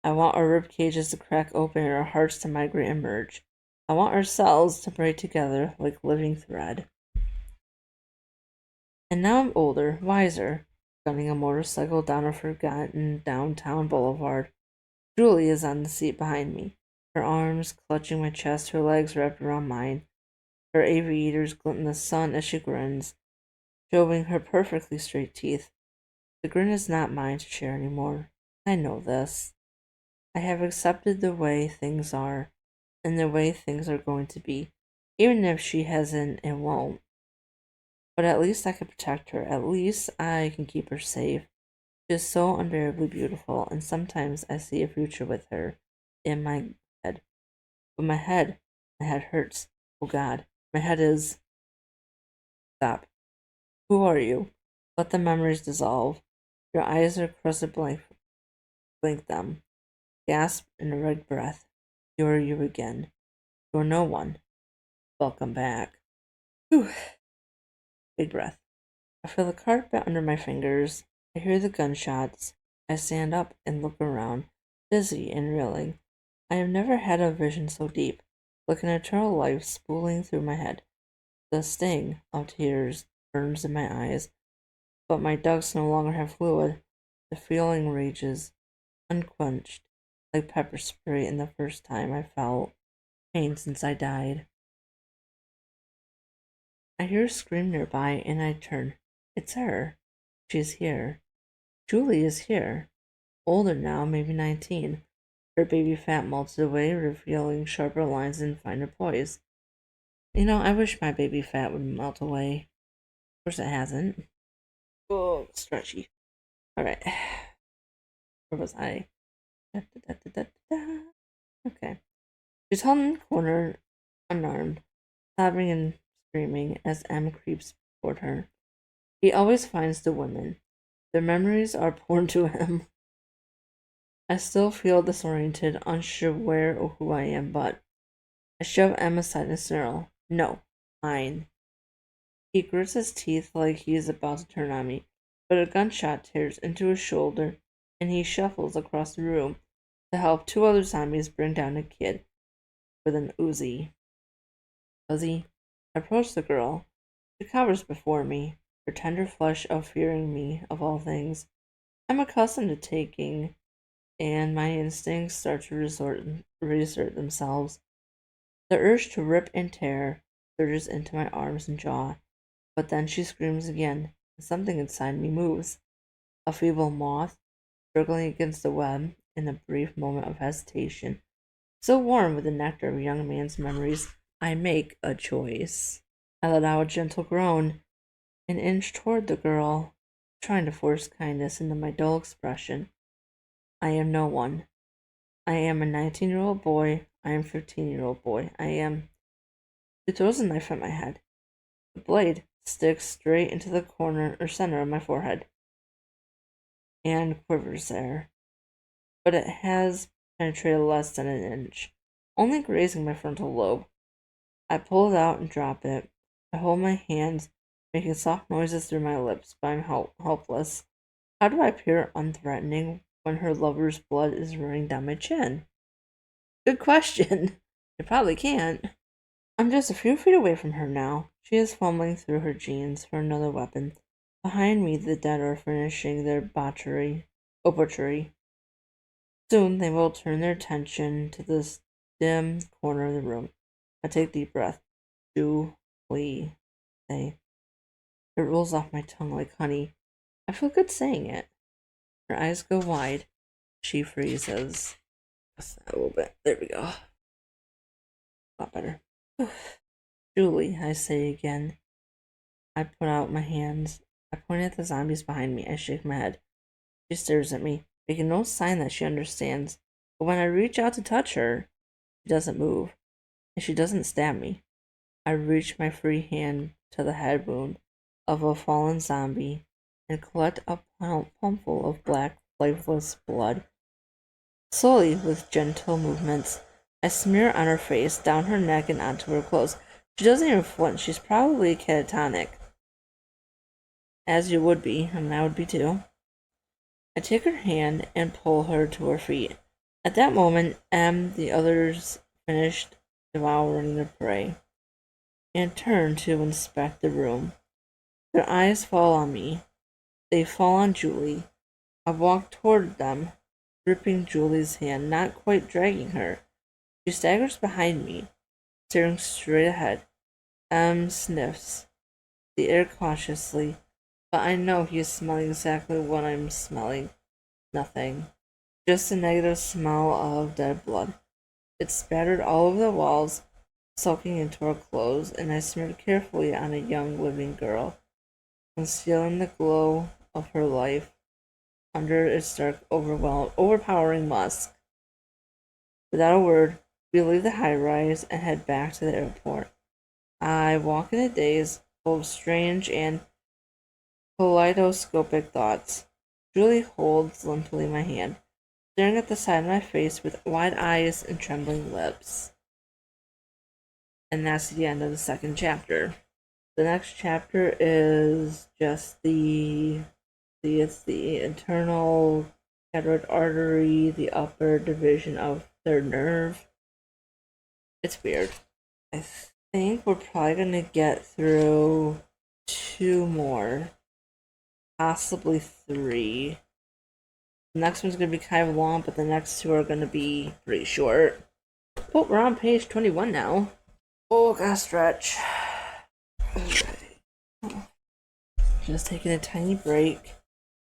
I want our rib cages to crack open and our hearts to migrate and merge. I want our cells to braid together like living thread. And now I'm older, wiser, gunning a motorcycle down a forgotten downtown boulevard. Julie is on the seat behind me, her arms clutching my chest, her legs wrapped around mine. Her aviators glint in the sun as she grins, showing her perfectly straight teeth. The grin is not mine to share anymore. I know this. I have accepted the way things are, and the way things are going to be, even if she hasn't and won't. But at least I can protect her. At least I can keep her safe. She is so unbearably beautiful, and sometimes I see a future with her in my head. But my head hurts. Oh God, my head is. Stop. Who are you? Let the memories dissolve. Your eyes are crusted blank. Blink them. Gasp in a red breath. You are you again. You are no one. Welcome back. Whew. Big breath. I feel the carpet under my fingers. I hear the gunshots. I stand up and look around, dizzy and reeling. I have never had a vision so deep, like an eternal life spooling through my head. The sting of tears burns in my eyes, but my ducts no longer have fluid. The feeling rages, unquenched, like pepper spray in the first time I felt pain since I died. I hear a scream nearby and I turn. It's her. She is here. Julie is here. Older now, maybe 19. Her baby fat melted away, revealing sharper lines and finer poise. I wish my baby fat would melt away. Of course it hasn't. Oh, stretchy. Alright. Where was I? Da, da, da, da, da. Okay. She's held in the corner, unarmed, sobbing and screaming as M creeps toward her. He always finds the women. Their memories are porn to him. I still feel disoriented, unsure where or who I am, but I shove M aside and snarl. No, mine. He grits his teeth like he is about to turn on me, but a gunshot tears into his shoulder and he shuffles across the room to help two other zombies bring down a kid with an Uzi. I approach the girl. She cowers before me, her tender flesh of fearing me, of all things. I'm accustomed to taking, and my instincts start to reassert themselves. The urge to rip and tear surges into my arms and jaw, but then she screams again, and something inside me moves. A feeble moth, struggling against the web, in a brief moment of hesitation. So warm with the nectar of a young man's memories, I make a choice. I let out a gentle groan and inch toward the girl, trying to force kindness into my dull expression. I am no one. I am a 19-year-old boy. I am a 15-year-old boy. I am. She throws a knife at my head. The blade sticks straight into the corner or center of my forehead and quivers there, but it has penetrated less than an inch, only grazing my frontal lobe. I pull it out and drop it. I hold my hands, making soft noises through my lips, but I'm helpless. How do I appear unthreatening when her lover's blood is running down my chin? Good question. You probably can't. I'm just a few feet away from her now. She is fumbling through her jeans for another weapon. Behind me, the dead are finishing their butchery. Soon they will turn their attention to this dim corner of the room. I take a deep breath. Julie, say. It rolls off my tongue like honey. I feel good saying it. Her eyes go wide. She freezes. Just that a little bit. There we go. A lot better. Julie, I say again. I put out my hands. I point at the zombies behind me. I shake my head. She stares at me, making no sign that she understands. But when I reach out to touch her, she doesn't move, and she doesn't stab me. I reach my free hand to the head wound of a fallen zombie and collect a palmful of black, lifeless blood. Slowly, with gentle movements, I smear on her face, down her neck, and onto her clothes. She doesn't even flinch. She's probably catatonic. As you would be, and I would be too. I take her hand and pull her to her feet. At that moment, the others finished devouring their prey and turn to inspect the room. Their eyes fall on me. They fall on Julie. I walk toward them, gripping Julie's hand, not quite dragging her. She staggers behind me, staring straight ahead. Sniffs the air cautiously, but I know he is smelling exactly what I'm smelling. Nothing. Just a negative smell of dead blood. It's spattered all over the walls, soaking into our clothes, and I smeared carefully on a young living girl, concealing the glow of her life under its dark, overpowering musk. Without a word, we leave the high-rise and head back to the airport. I walk in a daze, full of strange and kaleidoscopic thoughts. Julie holds limply my hand, staring at the side of my face with wide eyes and trembling lips. And that's the end of the second chapter. The next chapter is just it's the eternal carotid artery, the upper division of their nerve. It's weird. I think we're probably gonna get through 2 more, possibly 3. The next one's gonna be kind of long, but the next 2 are gonna be pretty short. Oh, we're on page 21 now. Oh, gotta stretch. Just taking a tiny break.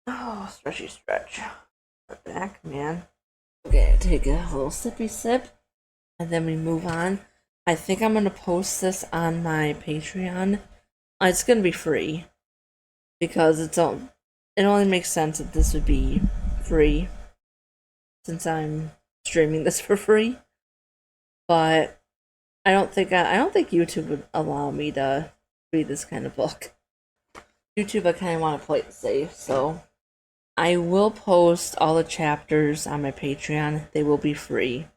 Oh, stretchy stretch. We're back, man. Okay, take a little sippy sip, and then we move on. I think I'm gonna post this on my Patreon. It's gonna be free because it only makes sense that this would be free since I'm streaming this for free. But I don't think YouTube would allow me to read this kind of book. YouTube, I kind of want to play it safe, so I will post all the chapters on my Patreon. They will be free.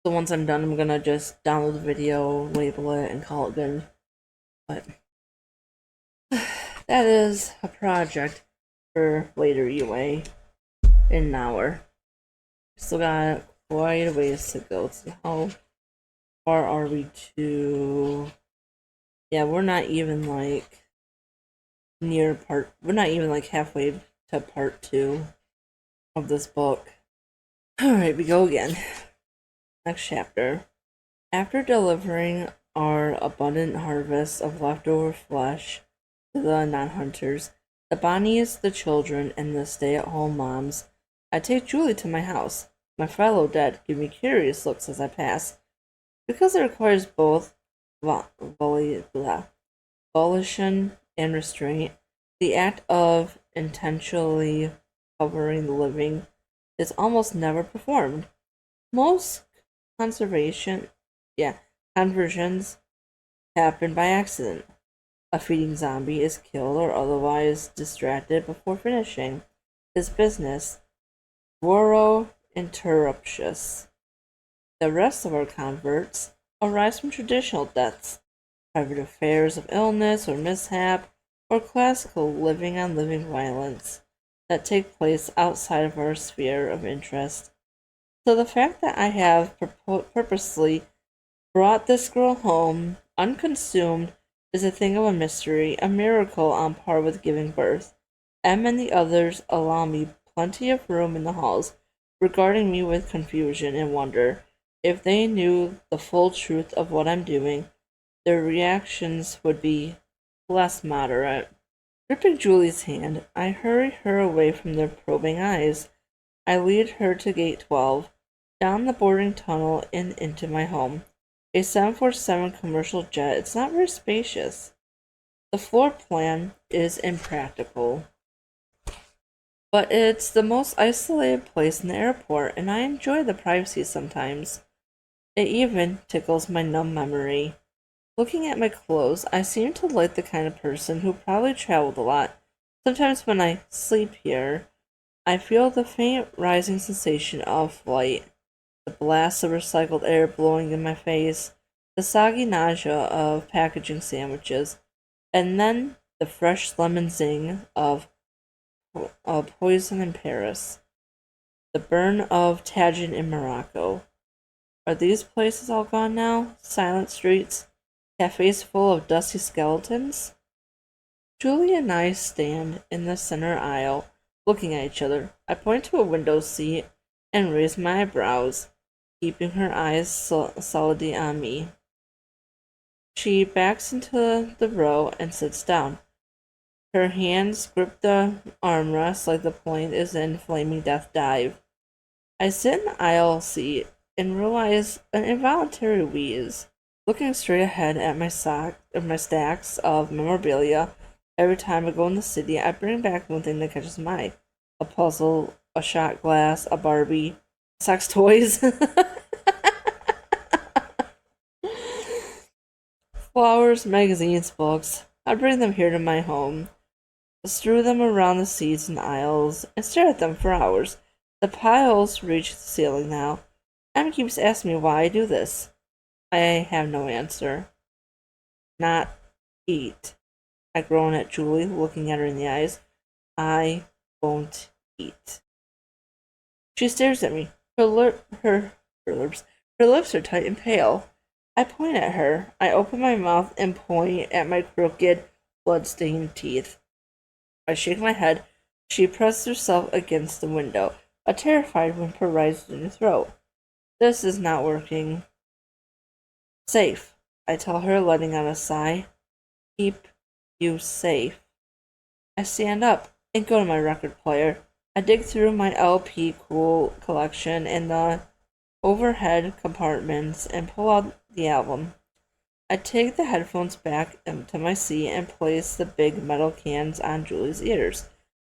So once I'm done, I'm gonna just download the video, label it, and call it good. But that is a project for later UA in an hour. Still got quite a ways to go. Let's see, how far are we to? Yeah, we're not even like we're not even like halfway to part 2 of this book. Alright, we go again. Next chapter. After delivering our abundant harvest of leftover flesh to the non-hunters, the Bonnies, the children, and the stay-at-home moms, I take Julie to my house. My fellow dead give me curious looks as I pass. Because it requires both volition and restraint, the act of intentionally covering the living is almost never performed. Most conversions happen by accident. A feeding zombie is killed or otherwise distracted before finishing his business. Voro interruptus. The rest of our converts arise from traditional deaths, private affairs of illness or mishap, or classical living on living violence that take place outside of our sphere of interest. So the fact that I have purposely brought this girl home unconsumed is a thing of a mystery, a miracle on par with giving birth. Em and the others allow me plenty of room in the halls, regarding me with confusion and wonder. If they knew the full truth of what I'm doing, their reactions would be less moderate. Gripping Julie's hand, I hurry her away from their probing eyes. I lead her to gate 12, down the boarding tunnel and into my home. A 747 commercial jet. It's not very spacious. The floor plan is impractical. But it's the most isolated place in the airport, and I enjoy the privacy sometimes. It even tickles my numb memory. Looking at my clothes, I seem to like the kind of person who probably traveled a lot. Sometimes when I sleep here, I feel the faint rising sensation of flight, the blast of recycled air blowing in my face, the soggy nausea of packaging sandwiches, and then the fresh lemon zing of poison in Paris, the burn of Tajin in Morocco. Are these places all gone now? Silent streets? Cafes full of dusty skeletons? Julie and I stand in the center aisle, looking at each other. I point to a window seat and raise my eyebrows, keeping her eyes solidly on me. She backs into the row and sits down. Her hands grip the armrest like the plane is in flaming death dive. I sit in the aisle seat and realize an involuntary wheeze. Looking straight ahead at my stacks of memorabilia, every time I go in the city, I bring back one thing that catches my eye. A puzzle, a shot glass, a Barbie, sex toys. Flowers, magazines, books. I bring them here to my home, strew them around the seats and aisles, and stare at them for hours. The piles reach the ceiling now. Em keeps asking me why I do this. I have no answer. Not eat. I groan at Julie, looking at her in the eyes. I won't eat. She stares at me. Her lips are tight and pale. I point at her. I open my mouth and point at my crooked, blood-stained teeth. I shake my head. She presses herself against the window. A terrified whimper rises in her throat. This is not working. Safe, I tell her, letting out a sigh. Keep you safe. I stand up and go to my record player. I dig through my LP Cool collection in the overhead compartments and pull out the album. I take the headphones back into my seat and place the big metal cans on Julie's ears.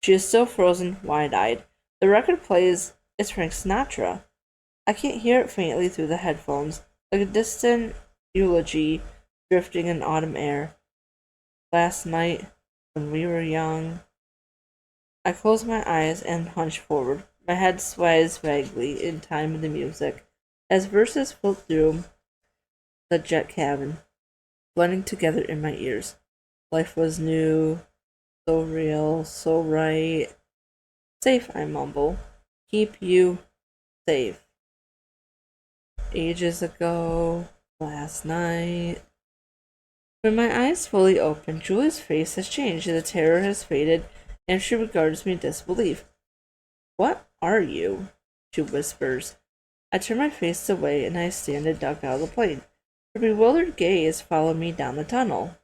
She is still frozen, wide-eyed. The record plays. It's Frank Sinatra. I can't hear it faintly through the headphones, like a distant eulogy drifting in autumn air. Last night, when we were young. I close my eyes and hunch forward. My head sways vaguely in time with the music, as verses float through the jet cabin, blending together in my ears. Life was new, so real, so right. Safe, I mumble. Keep you safe. Ages ago, last night. When my eyes fully open, Julie's face has changed. The terror has faded, and she regards me in disbelief. What are you? She whispers. I turn my face away, and I stand and duck out of the plane. Her bewildered gaze follows me down the tunnel.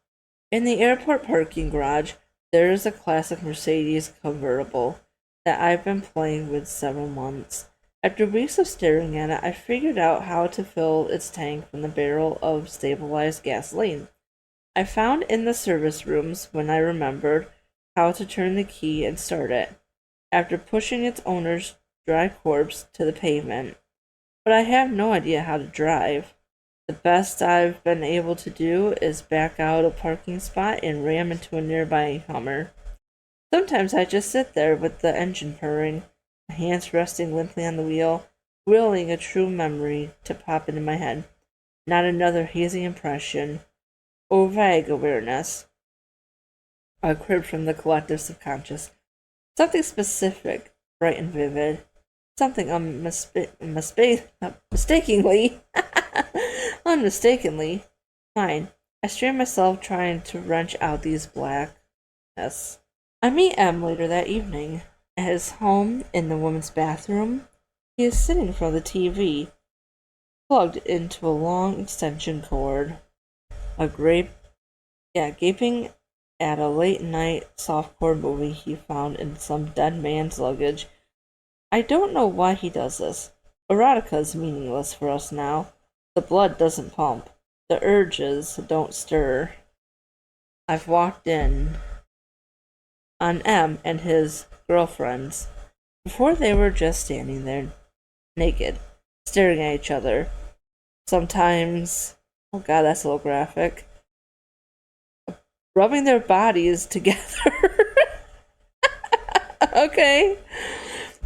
In the airport parking garage, there is a classic Mercedes convertible that I've been playing with several months. After weeks of staring at it, I figured out how to fill its tank from the barrel of stabilized gasoline. I found in the service rooms when I remembered how to turn the key and start it, after pushing its owner's dry corpse to the pavement. But I have no idea how to drive. The best I've been able to do is back out a parking spot and ram into a nearby Hummer. Sometimes I just sit there with the engine purring, my hands resting limply on the wheel, willing a true memory to pop into my head. Not another hazy impression or vague awareness. A crib from the collective subconscious. Something specific, bright and vivid. Something unmistakably mine. I strain myself trying to wrench out these blackness. I meet M later that evening. At his home in the women's bathroom, he is sitting in front of the TV, plugged into a long extension cord. Gaping at a late-night softcore movie he found in some dead man's luggage. I don't know why he does this. Erotica is meaningless for us now. The blood doesn't pump. The urges don't stir. I've walked in on M and his girlfriends. Before they were just standing there, naked, staring at each other. Sometimes, oh god, that's a little graphic, rubbing their bodies together. Okay.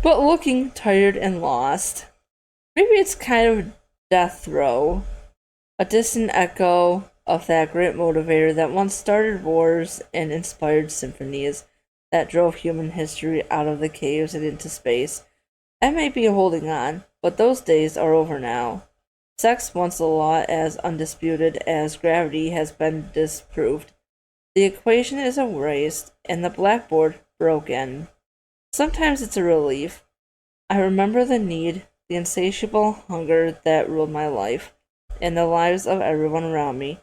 But looking tired and lost. Maybe it's kind of death throe. A distant echo of that great motivator that once started wars and inspired symphonies that drove human history out of the caves and into space. I may be holding on, but those days are over now. Sex, once a law as undisputed as gravity, has been disproved. The equation is erased and the blackboard broken. Sometimes it's a relief. I remember the need, the insatiable hunger that ruled my life and the lives of everyone around me.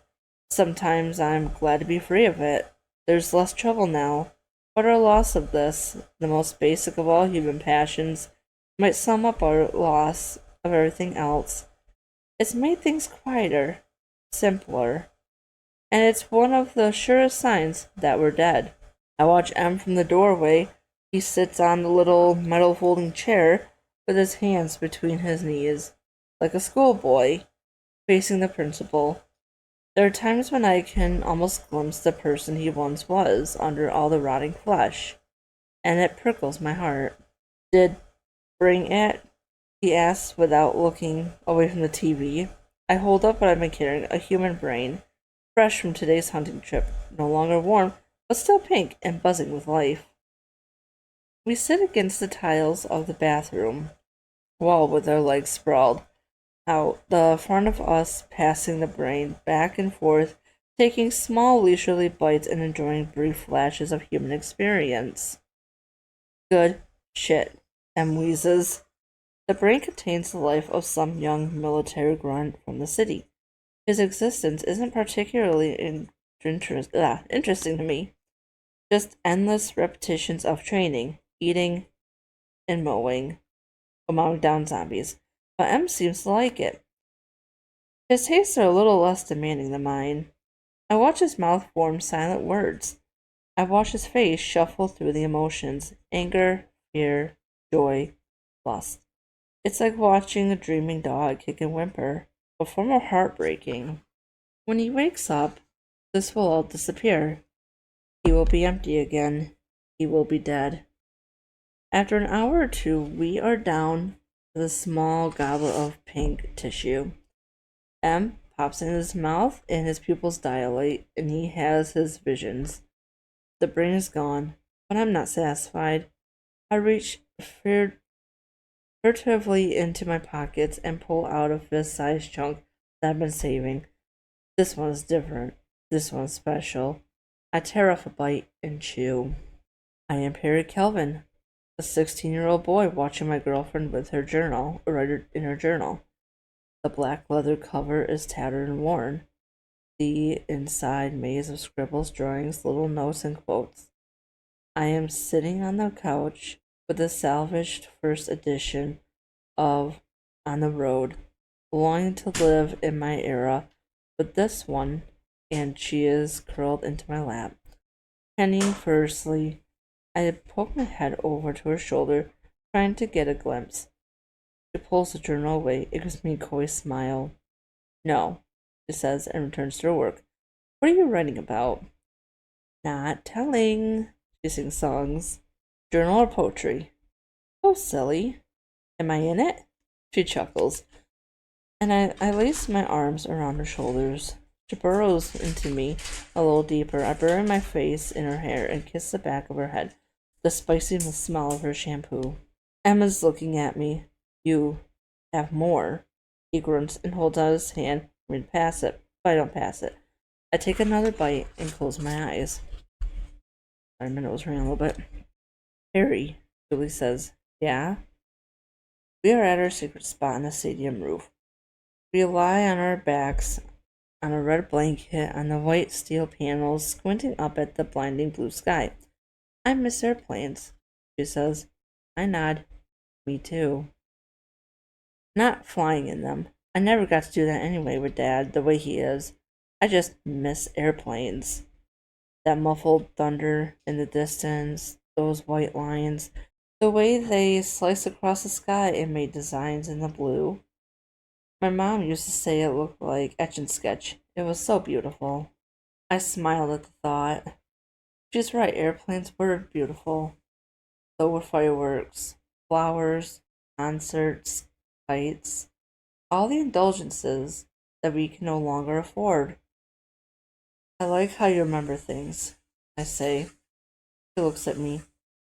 Sometimes I'm glad to be free of it. There's less trouble now. But our loss of this, the most basic of all human passions, might sum up our loss of everything else. It's made things quieter, simpler, and it's one of the surest signs that we're dead. I watch M from the doorway. He sits on the little metal folding chair with his hands between his knees, like a schoolboy, facing the principal. There are times when I can almost glimpse the person he once was under all the rotting flesh, and it prickles my heart. Did bring it? He asks without looking away from the TV. I hold up what I've been carrying, a human brain, fresh from today's hunting trip, no longer warm, but still pink and buzzing with life. We sit against the tiles of the bathroom wall with our legs sprawled out, the front of us passing the brain back and forth, taking small leisurely bites and enjoying brief flashes of human experience. Good shit, M wheezes. The brain contains the life of some young military grunt from the city. His existence isn't particularly interesting to me. Just endless repetitions of training, eating, and mowing down zombies. But M seems to like it. His tastes are a little less demanding than mine. I watch his mouth form silent words. I watch his face shuffle through the emotions anger, fear, joy, lust. It's like watching a dreaming dog kick and whimper, but far more heartbreaking. When he wakes up, this will all disappear. He will be empty again. He will be dead. After an hour or two, we are down to the small goblet of pink tissue. M pops in his mouth and his pupils dilate, and he has his visions. The brain is gone, but I'm not satisfied. I reach furtively into my pockets and pull out a fist-sized chunk that I've been saving. This one's different. This one's special. I tear off a bite and chew. I am Perry Kelvin, a 16-year-old boy watching my girlfriend with her journal, or in her journal. The black leather cover is tattered and worn. The inside maze of scribbles, drawings, little notes, and quotes. I am sitting on the couch with the salvaged first edition of On the Road, longing to live in my era, but this one, and she is curled into my lap. Penning furiously, I poke my head over to her shoulder, trying to get a glimpse. She pulls the journal away. It gives me a coy smile. No, she says, and returns to her work. What are you writing about? Not telling. She sings songs. Journal or poetry? Oh, silly. Am I in it? She chuckles, and I lace my arms around her shoulders. She burrows into me a little deeper. I bury my face in her hair and kiss the back of her head, the spicy smell of her shampoo. Emma's looking at me. You have more. He grunts and holds out his hand for me to pass it, but I don't pass it. I take another bite and close my eyes. Sorry, my nose ran a little bit. Harry, Julie says, yeah? We are at our secret spot on the stadium roof. We lie on our backs on a red blanket on the white steel panels, squinting up at the blinding blue sky. I miss airplanes, she says. I nod. Me too. Not flying in them. I never got to do that anyway with Dad, the way he is. I just miss airplanes. That muffled thunder in the distance, those white lines, the way they sliced across the sky and made designs in the blue. My mom used to say it looked like etch and sketch. It was so beautiful. I smiled at the thought. She's right, airplanes were beautiful. So were fireworks, flowers, concerts, kites, all the indulgences that we can no longer afford. I like how you remember things, I say. She looks at me.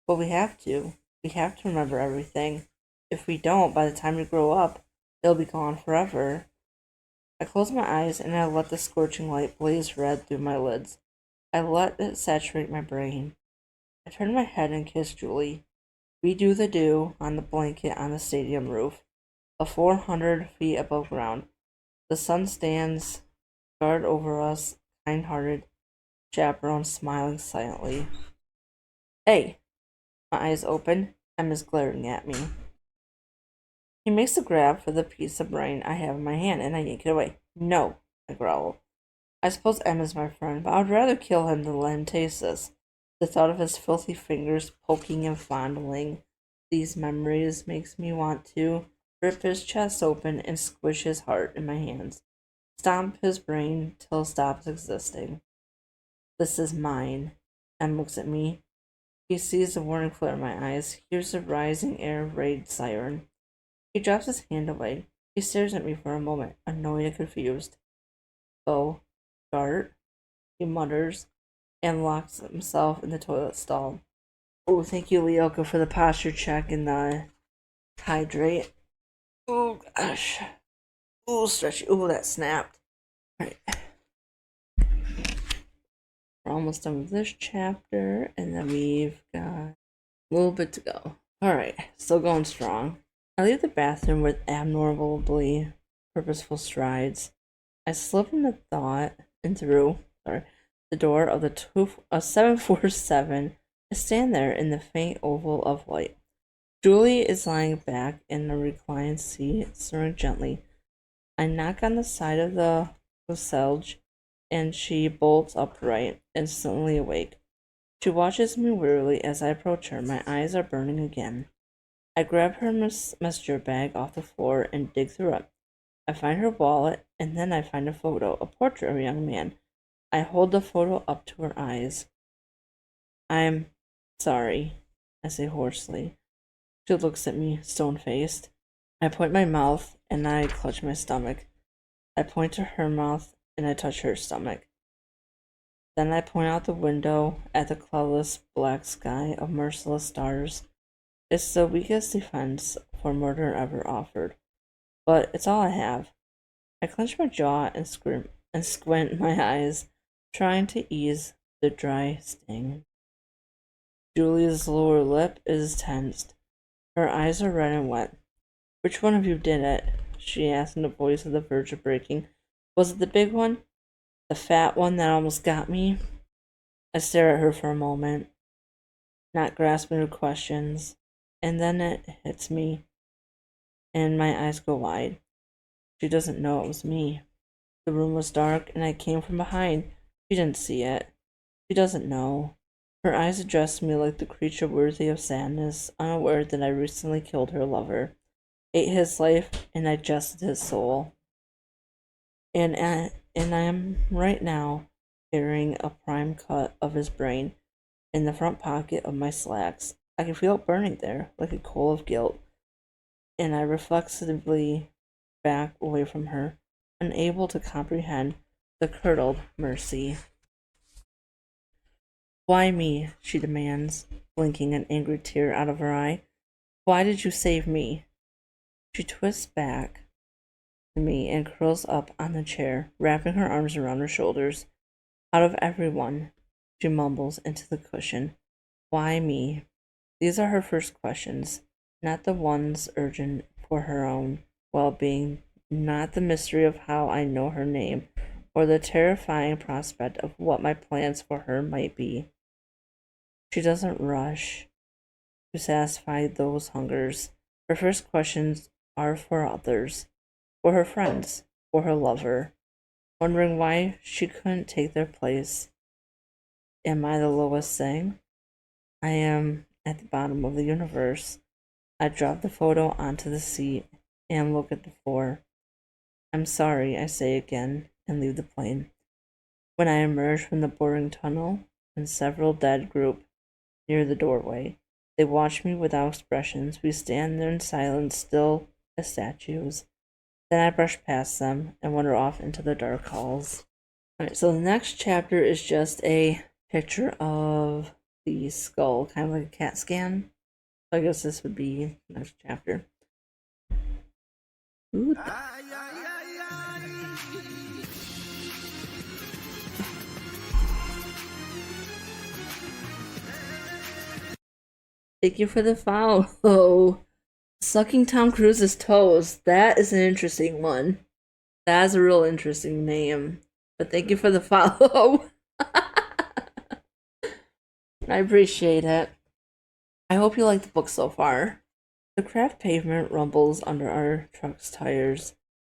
But we have to. We have to remember everything. If we don't, by the time we grow up, they'll be gone forever. I close my eyes and I let the scorching light blaze red through my lids. I let it saturate my brain. I turn my head and kiss Julie. We do the do on the blanket on the stadium roof, 400 feet above ground. The sun stands guard over us, kind-hearted chaperone smiling silently. Hey! My eyes open. Emma's glaring at me. He makes a grab for the piece of brain I have in my hand, and I yank it away. No, I growl. I suppose Emma's my friend, but I would rather kill him than let him taste this. The thought of his filthy fingers poking and fondling these memories makes me want to rip his chest open and squish his heart in my hands. Stomp his brain till it stops existing. This is mine. Em looks at me. He sees the warning flare in my eyes, hears the rising air raid siren. He drops his hand away. He stares at me for a moment, annoyed and confused. Oh, Gart, he mutters, and locks himself in the toilet stall. Oh, thank you, Leoka, for the posture check and the hydrate. Oh gosh. Oh, stretchy. Oh, that snapped. Alright. We're almost done with this chapter, and then we've got a little bit to go. Alright, still going strong. I leave the bathroom with abnormally purposeful strides. I slip into thought and through the door of the 747. I stand there in the faint oval of light. Julie is lying back in the reclined seat, snoring gently. I knock on the side of the fuselage, and she bolts upright, instantly awake. She watches me wearily as I approach her. My eyes are burning again. I grab her messenger bag off the floor and dig through it. I find her wallet, and then I find a photo, a portrait of a young man. I hold the photo up to her eyes. I'm sorry, I say hoarsely. She looks at me, stone-faced. I point my mouth, and I clutch my stomach. I point to her mouth, and I touch her stomach. Then I point out the window at the cloudless black sky of merciless stars. It's the weakest defense for murder ever offered, but it's all I have. I clench my jaw and squint my eyes, trying to ease the dry sting. Julie's lower lip is tensed. Her eyes are red and wet. Which one of you did it? She asked in a voice on the verge of breaking. Was it the big one? The fat one that almost got me? I stare at her for a moment, not grasping her questions, and then it hits me, and my eyes go wide. She doesn't know it was me. The room was dark, and I came from behind. She didn't see it. She doesn't know. Her eyes addressed me like the creature worthy of sadness, unaware that I recently killed her lover, ate his life, and digested his soul. And I am right now carrying a prime cut of his brain in the front pocket of my slacks. I can feel it burning there, like a coal of guilt, and I reflexively back away from her, unable to comprehend the curdled mercy. Why me? She demands, blinking an angry tear out of her eye. Why did you save me? She twists back to me and curls up on the chair, wrapping her arms around her shoulders. Out of everyone, she mumbles into the cushion. Why me? These are her first questions, not the ones urgent for her own well-being, not the mystery of how I know her name, or the terrifying prospect of what my plans for her might be. She doesn't rush to satisfy those hungers. Her first questions are for others, for her friends, for her lover, wondering why she couldn't take their place. Am I the lowest thing? I am at the bottom of the universe. I drop the photo onto the seat and look at the floor. I'm sorry, I say again, and leave the plane. When I emerge from the boring tunnel, and several dead group near the doorway, they watch me without expressions. We stand there in silence, still as statues. Then I brush past them and wander off into the dark halls. Alright, so the next chapter is just a picture of the skull, kind of like a CAT scan. So I guess this would be the next chapter. Ooh. Thank you for the follow. Sucking Tom Cruise's toes. That is an interesting one. That is a real interesting name. But thank you for the follow. I appreciate it. I hope you like the book so far. The cracked pavement rumbles under our truck's tires.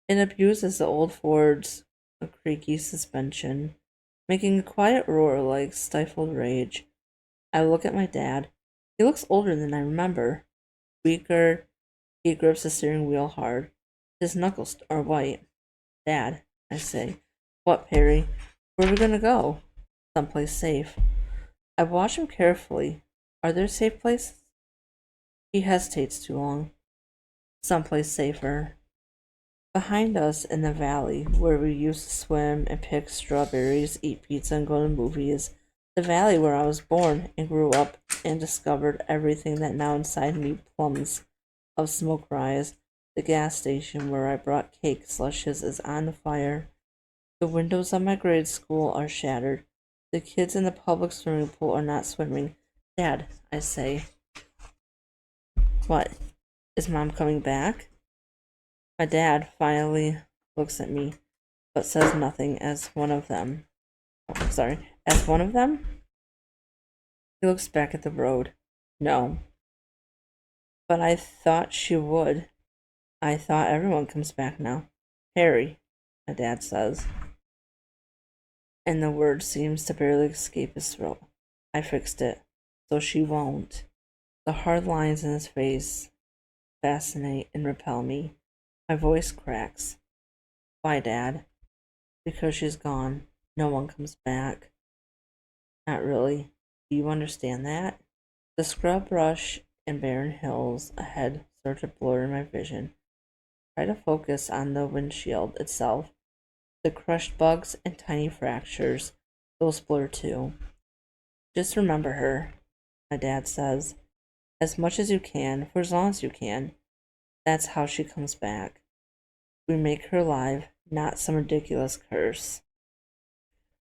It abuses the old Ford's creaky suspension, making a quiet roar like stifled rage. I look at my dad. He looks older than I remember. Weaker, he grips the steering wheel hard. His knuckles are white. Dad, I say. What, Perry? Where are we gonna go? Someplace safe. I watch him carefully. Are there safe places? He hesitates too long. Someplace safer. Behind us in the valley, where we used to swim and pick strawberries, eat pizza, and go to movies, The valley where I was born and grew up and discovered everything that now inside me plums of smoke rise. The gas station where I brought cake slushes is on fire. The windows of my grade school are shattered. The kids in the public swimming pool are not swimming. Dad, I say. What? Is Mom coming back? My dad finally looks at me, but says nothing as one of them. Oh, sorry. As one of them? He looks back at the road. No. But I thought she would. I thought everyone comes back now. Harry, my dad says. And the word seems to barely escape his throat. I fixed it. So she won't. The hard lines in his face fascinate and repel me. My voice cracks. Why, Dad? Because she's gone. No one comes back. Not really. Do you understand that? The scrub brush and barren hills ahead start to blur in my vision. Try to focus on the windshield itself. The crushed bugs and tiny fractures, those blur too. Just remember her, my dad says. As much as you can, for as long as you can. That's how she comes back. We make her alive, not some ridiculous curse.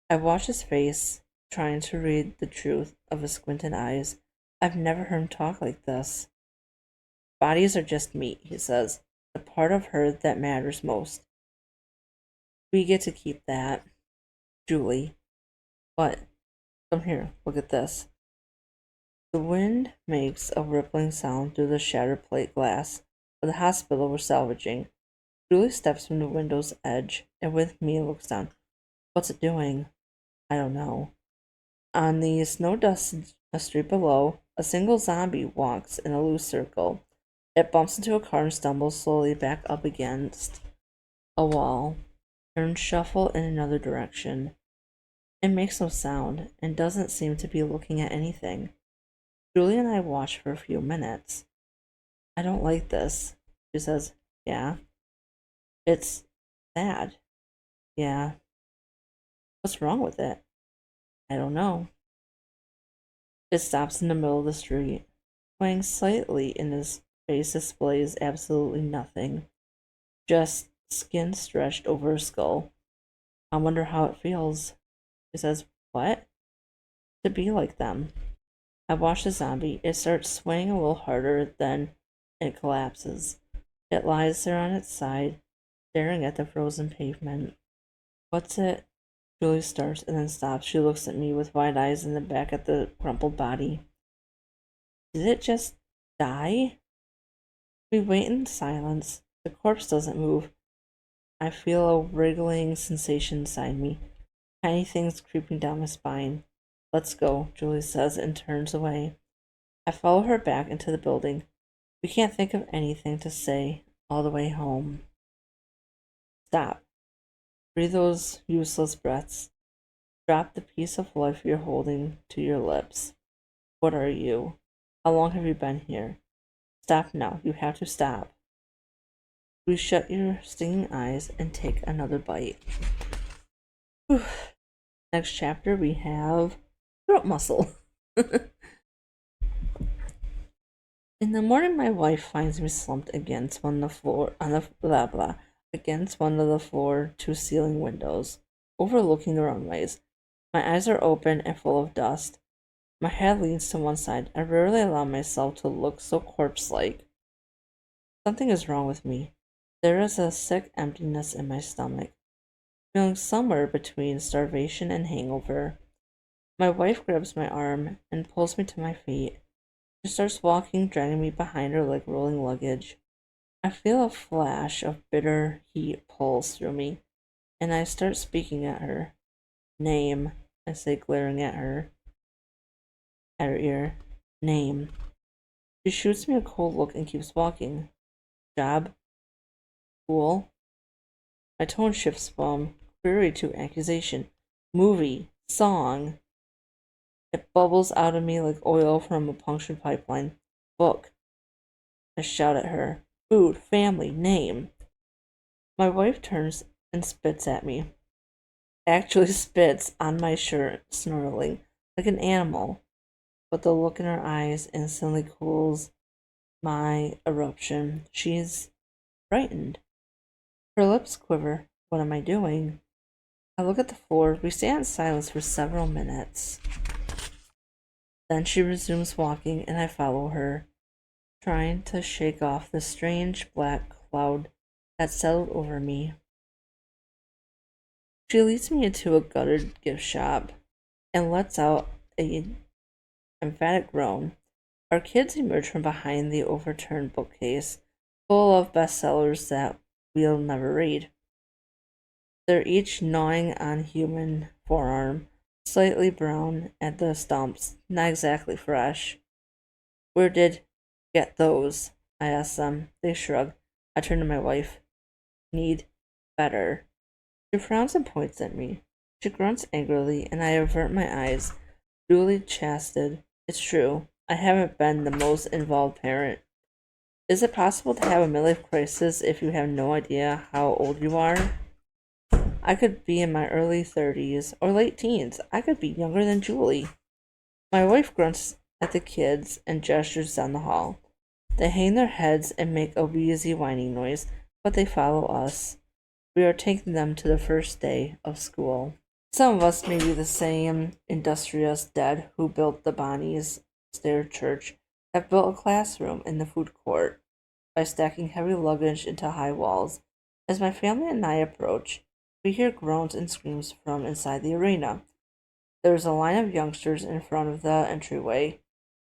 I watch his face, trying to read the truth of his squinted eyes. I've never heard him talk like this. Bodies are just meat, he says. The part of her that matters most. We get to keep that. Julie. What? Come here, look at this. The wind makes a rippling sound through the shattered plate glass of the hospital we're salvaging. Julie steps from the window's edge and with me looks down. What's it doing? I don't know. On the snow-dusted street below, a single zombie walks in a loose circle. It bumps into a car and stumbles slowly back up against a wall. Turns shuffle in another direction. It makes no sound and doesn't seem to be looking at anything. Julie and I watch for a few minutes. I don't like this, she says. Yeah. It's sad. Yeah. What's wrong with it? I don't know. It stops in the middle of the street. Swaying slightly in his face displays absolutely nothing. Just skin stretched over a skull. I wonder how it feels. She says, what? To be like them. I watch the zombie. It starts swaying a little harder, then it collapses. It lies there on its side, staring at the frozen pavement. What's it? Julie starts and then stops. She looks at me with wide eyes and then back at the crumpled body. Did it just die? We wait in silence. The corpse doesn't move. I feel a wriggling sensation inside me. Tiny things creeping down my spine. Let's go, Julie says and turns away. I follow her back into the building. We can't think of anything to say all the way home. Stop. Breathe those useless breaths. Drop the piece of life you're holding to your lips. What are you? How long have you been here? Stop now. You have to stop. We shut your stinging eyes and take another bite. Whew. Next chapter we have throat muscle. In the morning, my wife finds me slumped against one of the floor on the blah blah against one of the floor to ceiling windows, overlooking the runways. My eyes are open and full of dust. My head leans to one side. I rarely allow myself to look so corpse-like. Something is wrong with me. There is a sick emptiness in my stomach, feeling somewhere between starvation and hangover. My wife grabs my arm and pulls me to my feet. She starts walking, dragging me behind her like rolling luggage. I feel a flash of bitter heat pulse through me, and I start speaking at her. Name, I say, glaring at her ear. Name. She shoots me a cold look and keeps walking. Job? School? My tone shifts from query to accusation. Movie. Song. It bubbles out of me like oil from a punctured pipeline. Book. I shout at her. Food. Family. Name. My wife turns and spits at me. Actually spits on my shirt, snarling. like an animal, but the look in her eyes instantly cools my eruption. She's frightened. Her lips quiver. What am I doing? I look at the floor. We stay in silence for several minutes. Then she resumes walking, and I follow her, trying to shake off the strange black cloud that settled over me. She leads me into a guttered gift shop and lets out an emphatic groan. Our kids emerge from behind the overturned bookcase, full of bestsellers that we'll never read. They're each gnawing on human forearm, slightly brown at the stumps, not exactly fresh. Where did get those? I ask them. They shrug. I turn to my wife. Need better. She frowns and points at me. She grunts angrily, and I avert my eyes, duly chastised. It's true. I haven't been the most involved parent. Is it possible to have a midlife crisis if you have no idea how old you are? I could be in my early 30s or late teens. I could be younger than Julie. My wife grunts at the kids and gestures down the hall. They hang their heads and make a wheezy whining noise, but they follow us. We are taking them to the first day of school. Some of us may be the same industrious dead who built the Bonnie's Stair Church, have built a classroom in the food court by stacking heavy luggage into high walls. As my family and I approach, we hear groans and screams from inside the arena. There is a line of youngsters in front of the entryway,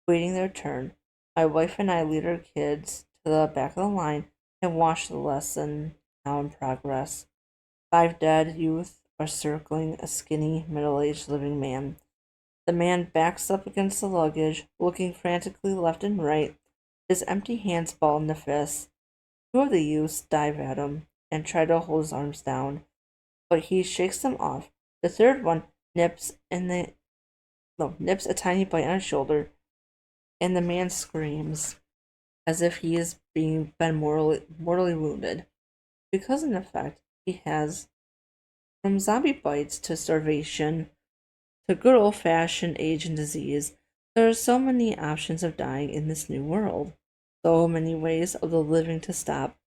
waiting their turn. My wife and I lead our kids to the back of the line and watch the lesson now in progress. 5 dead youth are circling a skinny, middle-aged living man. The man backs up against the luggage, looking frantically left and right, his empty hands balled in a fist. 2 of the youths dive at him and try to hold his arms down, but he shakes them off. The third one nips a tiny bite on his shoulder, and the man screams as if he is been mortally wounded. Because in effect he has, from zombie bites to starvation to good old-fashioned age and disease, there are so many options of dying in this new world, so many ways of the living to stop,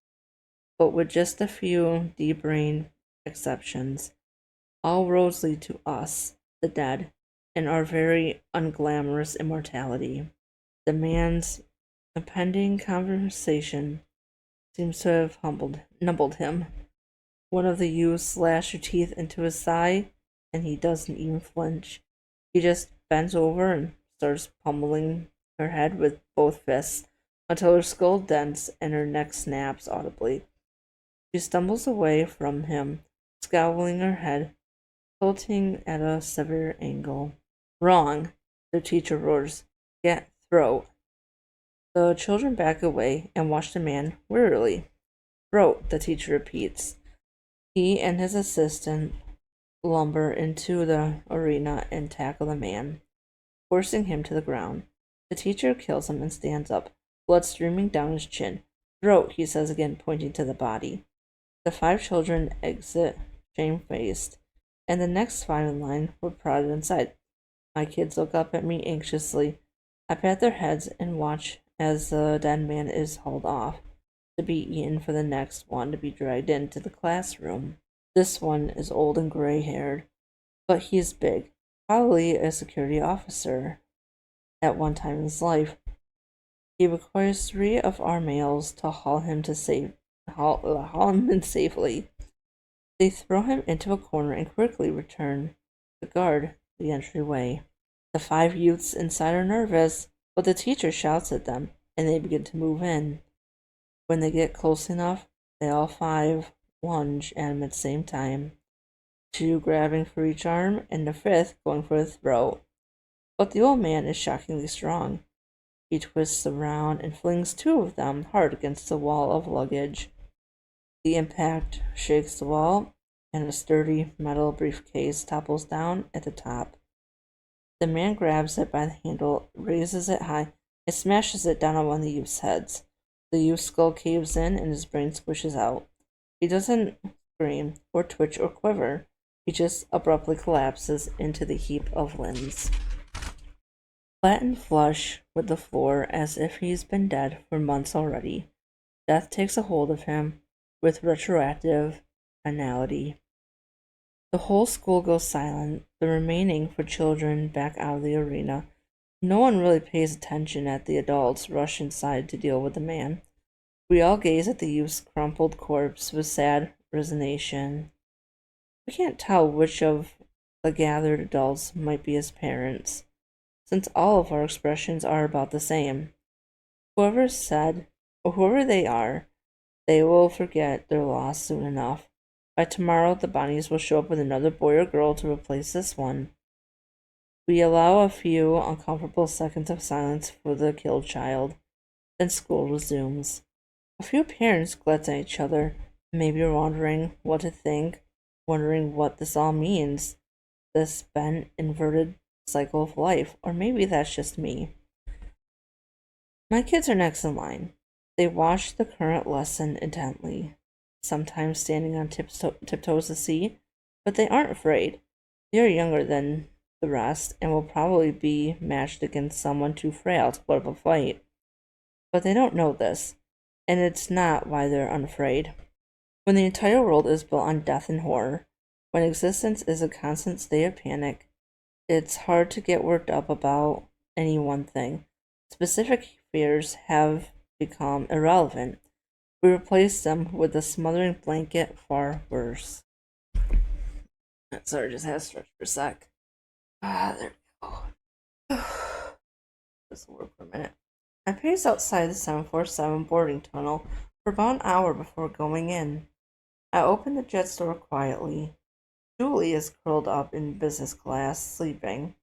but with just a few deep-brained exceptions. All roads lead to us, the dead, and our very unglamorous immortality. The man's impending conversation seems to have numbed him. One of the youths slashed her teeth into his thigh, and he doesn't even flinch. He just bends over and starts pummeling her head with both fists until her skull dents and her neck snaps audibly. She stumbles away from him, scowling her head, tilting at a severe angle. Wrong, the teacher roars. Get throat. The children back away and watch the man wearily. Throat, the teacher repeats. He and his assistant lumber into the arena and tackle the man, forcing him to the ground. The teacher kills him and stands up, blood streaming down his chin. Throat, he says again, pointing to the body. The 5 children exit shamefaced, and the next 5 in line were prodded inside. My kids look up at me anxiously. I pat their heads and watch as the dead man is hauled off to be eaten for the next one to be dragged into the classroom. This one is old and gray-haired, but he is big, probably a security officer at one time in his life. He requires 3 of our males to haul him in safely. They throw him into a corner and quickly return to guard the entryway. The 5 youths inside are nervous, but the teacher shouts at them, and they begin to move in. When they get close enough, they all 5 lunge at him at the same time, 2 grabbing for each arm, and the 5th going for the throat. But the old man is shockingly strong. He twists around and flings 2 of them hard against the wall of luggage. The impact shakes the wall, and a sturdy metal briefcase topples down at the top. The man grabs it by the handle, raises it high, and smashes it down on one of the youth's heads. The youth's skull caves in, and his brain squishes out. He doesn't scream, or twitch, or quiver. He just abruptly collapses into the heap of limbs. Flat and flush with the floor as if he's been dead for months already. Death takes a hold of him with retroactive finality. The whole school goes silent, the remaining for children back out of the arena. No one really pays attention as the adults rush inside to deal with the man. We all gaze at the youth's crumpled corpse with sad resignation. We can't tell which of the gathered adults might be his parents, since all of our expressions are about the same. Whoever said, or whoever they are, they will forget their loss soon enough. By tomorrow, the bodies will show up with another boy or girl to replace this one. We allow a few uncomfortable seconds of silence for the killed child, then school resumes. A few parents glance at each other, maybe wondering what to think, wondering what this all means, this bent, inverted cycle of life, or maybe that's just me. My kids are next in line. They watch the current lesson intently, sometimes standing on tiptoes to see, but they aren't afraid. They are younger than the rest and will probably be matched against someone too frail to put up a fight. But they don't know this, and it's not why they're unafraid. When the entire world is built on death and horror, when existence is a constant state of panic, it's hard to get worked up about any one thing. Specific fears have become irrelevant. We replace them with a smothering blanket far worse. Sorry, just had to stretch for a sec. There we go. This will work for a minute. I paced outside the 747 boarding tunnel for about an hour before going in. I opened the jet's door quietly. Julie is curled up in business class, sleeping.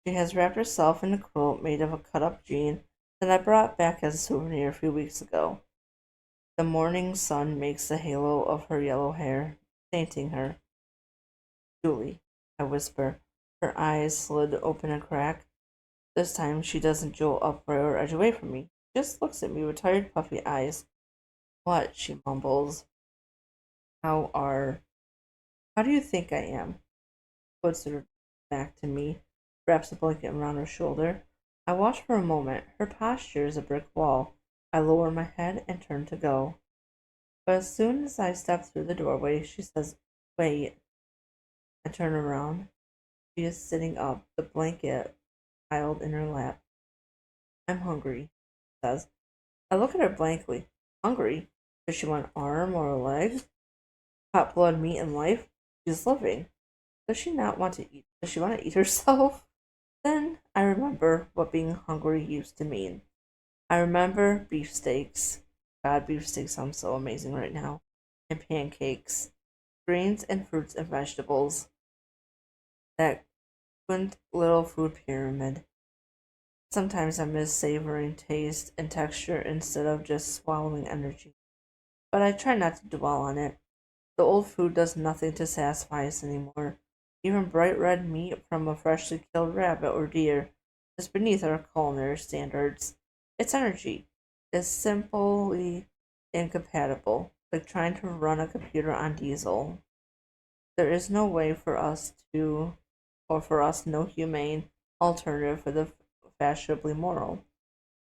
She has wrapped herself in a quilt made of a cut-up jean that I brought back as a souvenir a few weeks ago. The morning sun makes the halo of her yellow hair, tainting her. Julie, I whisper. Her eyes slid open a crack. This time she doesn't jolt upright or edge away from me. She just looks at me with tired, puffy eyes. What? She mumbles. How are... How do you think I am? Puts her back to me, wraps a blanket around her shoulder. I watch for a moment. Her posture is a brick wall. I lower my head and turn to go. But as soon as I step through the doorway, she says, Wait. I turn around. She is sitting up, the blanket piled in her lap. I'm hungry, she says. I look at her blankly. Hungry? Does she want an arm or a leg? Hot blood, meat, and life? She's living. Does she not want to eat? Does she want to eat herself? Then I remember what being hungry used to mean. I remember beefsteaks. God, beefsteaks sound so amazing right now. And pancakes. Grains and fruits and vegetables. That quaint little food pyramid. Sometimes I miss savoring taste and texture instead of just swallowing energy. But I try not to dwell on it. The old food does nothing to satisfy us anymore. Even bright red meat from a freshly killed rabbit or deer is beneath our culinary standards. Its energy is simply incompatible, like trying to run a computer on diesel. There is no way for us to, or for us, no humane alternative for the fashionably moral.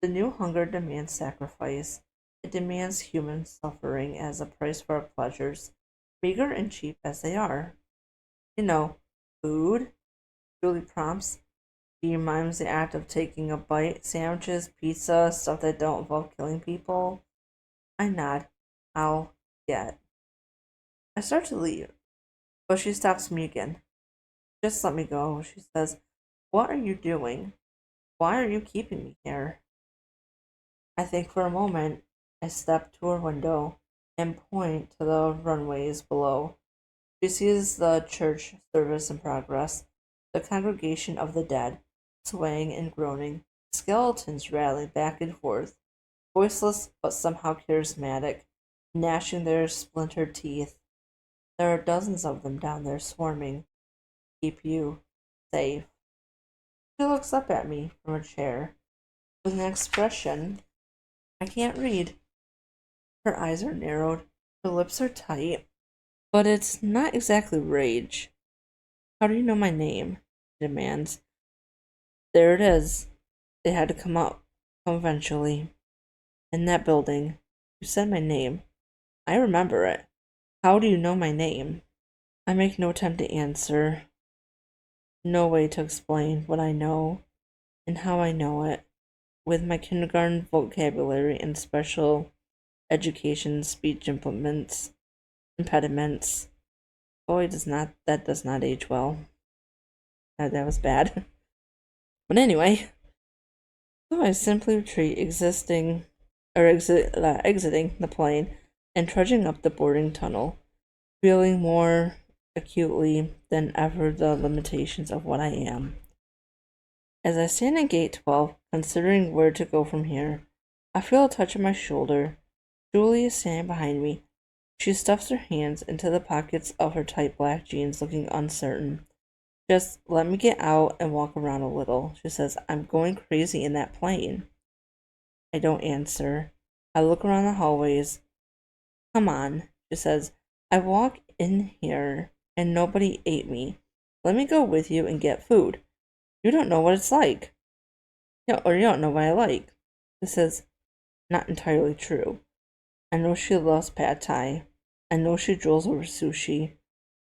The new hunger demands sacrifice. It demands human suffering as a price for our pleasures, meager and cheap as they are. You know, food, Julie prompts. She mimes the act of taking a bite, sandwiches, pizza, stuff that don't involve killing people. I nod. I'll get. I start to leave, but she stops me again. Just let me go, she says. What are you doing? Why are you keeping me here? I think for a moment. I step to her window and point to the runways below. She sees the church service in progress, the congregation of the dead, swaying and groaning, skeletons rattling back and forth, voiceless but somehow charismatic, gnashing their splintered teeth. There are dozens of them down there swarming. Keep you safe. She looks up at me from her chair with an expression I can't read. Her eyes are narrowed, her lips are tight, but it's not exactly rage. How do you know my name? She demands. There it is. It had to come eventually. In that building. You said my name. I remember it. How do you know my name? I make no attempt to answer. No way to explain what I know and how I know it. With my kindergarten vocabulary and special education speech impediments. Boy, that does not age well. That was bad. But anyway, so I simply retreat, exiting the plane and trudging up the boarding tunnel, feeling more acutely than ever the limitations of what I am. As I stand at gate 12, considering where to go from here, I feel a touch on my shoulder. Julie is standing behind me. She stuffs her hands into the pockets of her tight black jeans, looking uncertain. Just let me get out and walk around a little, she says. I'm going crazy in that plane. I don't answer. I look around the hallways. Come on, she says. I walk in here and nobody ate me. Let me go with you and get food. You don't know what it's like. Or you don't know what I like. This is not entirely true. I know she loves pad thai. I know she drools over sushi.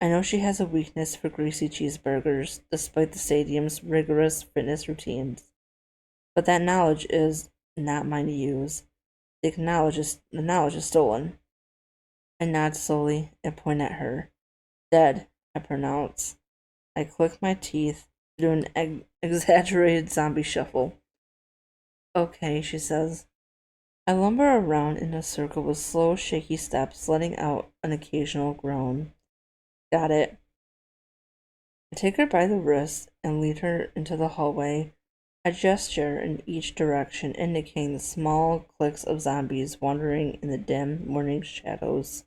I know she has a weakness for greasy cheeseburgers, despite the stadium's rigorous fitness routines. But that knowledge is not mine to use. The knowledge is stolen. I nod slowly and point at her. Dead, I pronounce. I click my teeth through an exaggerated zombie shuffle. Okay, she says. I lumber around in a circle with slow, shaky steps, letting out an occasional groan. Got it. I take her by the wrist and lead her into the hallway. I gesture in each direction, indicating the small cliques of zombies wandering in the dim morning shadows.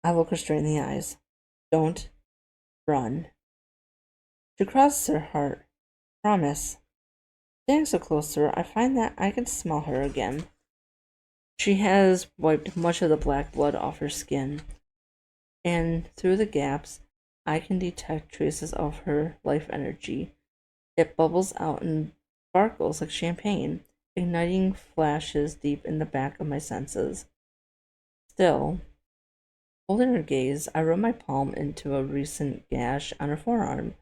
I look her straight in the eyes. Don't run. She crosses her heart. Promise. Standing so close to her, I find that I can smell her again. She has wiped much of the black blood off her skin, and through the gaps, I can detect traces of her life energy. It bubbles out and sparkles like champagne, igniting flashes deep in the back of my senses. Still, holding her gaze, I rub my palm into a recent gash on her forearm,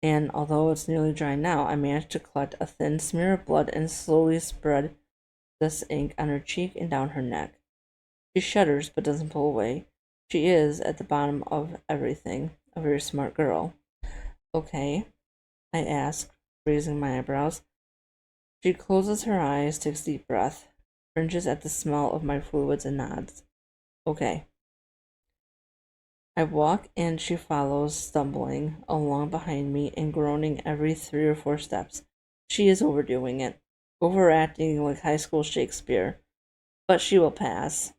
and although it's nearly dry now, I manage to collect a thin smear of blood and slowly spread this ink on her cheek and down her neck. She shudders but doesn't pull away. She is, at the bottom of everything, a very smart girl. Okay, I ask, raising my eyebrows. She closes her eyes, takes a deep breath, cringes at the smell of my fluids, and nods. Okay. I walk and she follows, stumbling along behind me and groaning every 3 or 4 steps. She is overdoing it, overacting like high school Shakespeare, but she will pass.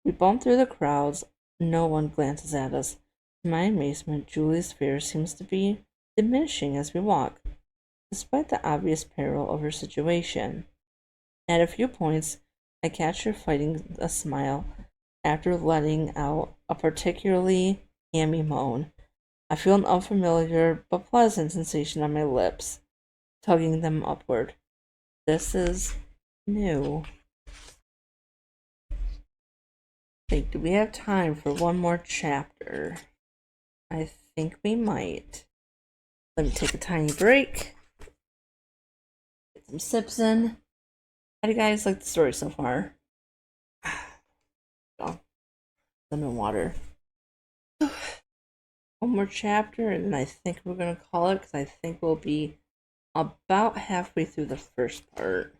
We bump through the crowds. No one glances at us. To my amazement, Julie's fear seems to be diminishing as we walk, despite the obvious peril of her situation. At a few points, I catch her fighting a smile after letting out a particularly hammy moan. I feel an unfamiliar but pleasant sensation on my lips, tugging them upward. This is new. Do we have time for one more chapter? I think we might. Let me take a tiny break. Get some sips in. How do you guys like the story so far? Oh, lemon water. One more chapter, and then I think we're gonna call it because I think we'll be about halfway through the first part.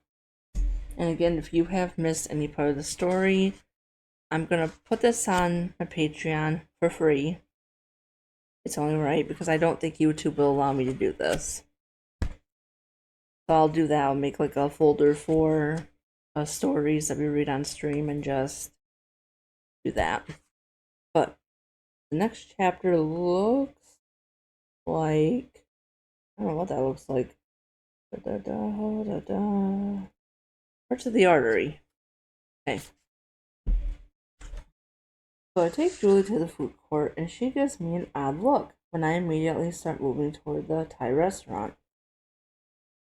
And again, if you have missed any part of the story, I'm gonna put this on my Patreon for free. It's only right because I don't think YouTube will allow me to do this. So I'll do that. I'll make like a folder for stories that we read on stream and just do that. But the next chapter looks like, I don't know what that looks like. Parts of the artery. Okay. So I take Julie to the food court, and she gives me an odd look when I immediately start moving toward the Thai restaurant.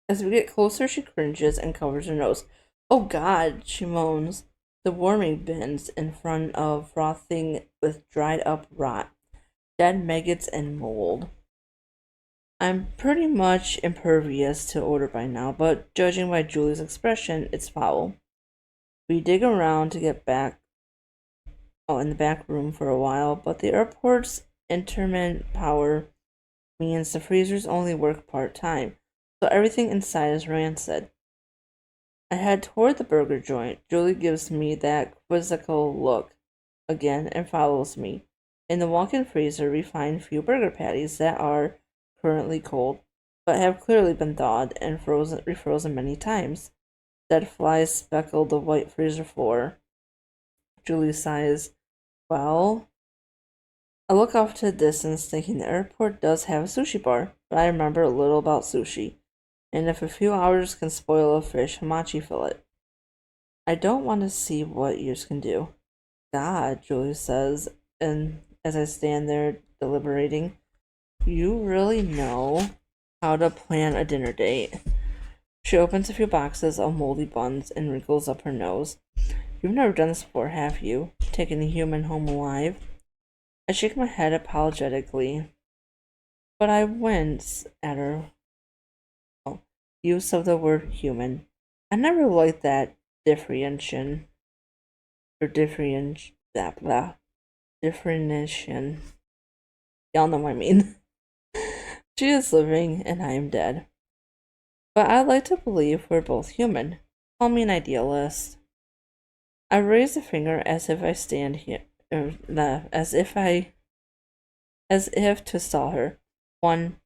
As we get closer, she cringes and covers her nose. Oh God, she moans. The warming bins in front of frothing with dried up rot, dead maggots and mold. I'm pretty much impervious to odor by now, but judging by Julie's expression, it's foul. We dig around to get back, in the back room for a while, but the airport's intermittent power means the freezers only work part time, so everything inside is rancid. I head toward the burger joint. Julie gives me that quizzical look again and follows me. In the walk-in freezer, we find few burger patties that are currently cold, but have clearly been thawed and refrozen many times. Dead flies speckle the white freezer floor. Julie sighs. Well, I look off to the distance, thinking the airport does have a sushi bar, but I remember a little about sushi, and if a few hours can spoil a fish hamachi fillet. I don't want to see what yours can do. God, Julie says, and as I stand there deliberating, you really know how to plan a dinner date. She opens a few boxes of moldy buns and wrinkles up her nose. You've never done this before, have you? Taken a human home alive? I shake my head apologetically, but I wince at her use of the word human. I never liked that differentiation or differentiation. Y'all know what I mean. She is living and I am dead. But I like to believe we're both human. Call me an idealist. I raise a finger as if I stand here, as if to stall her. One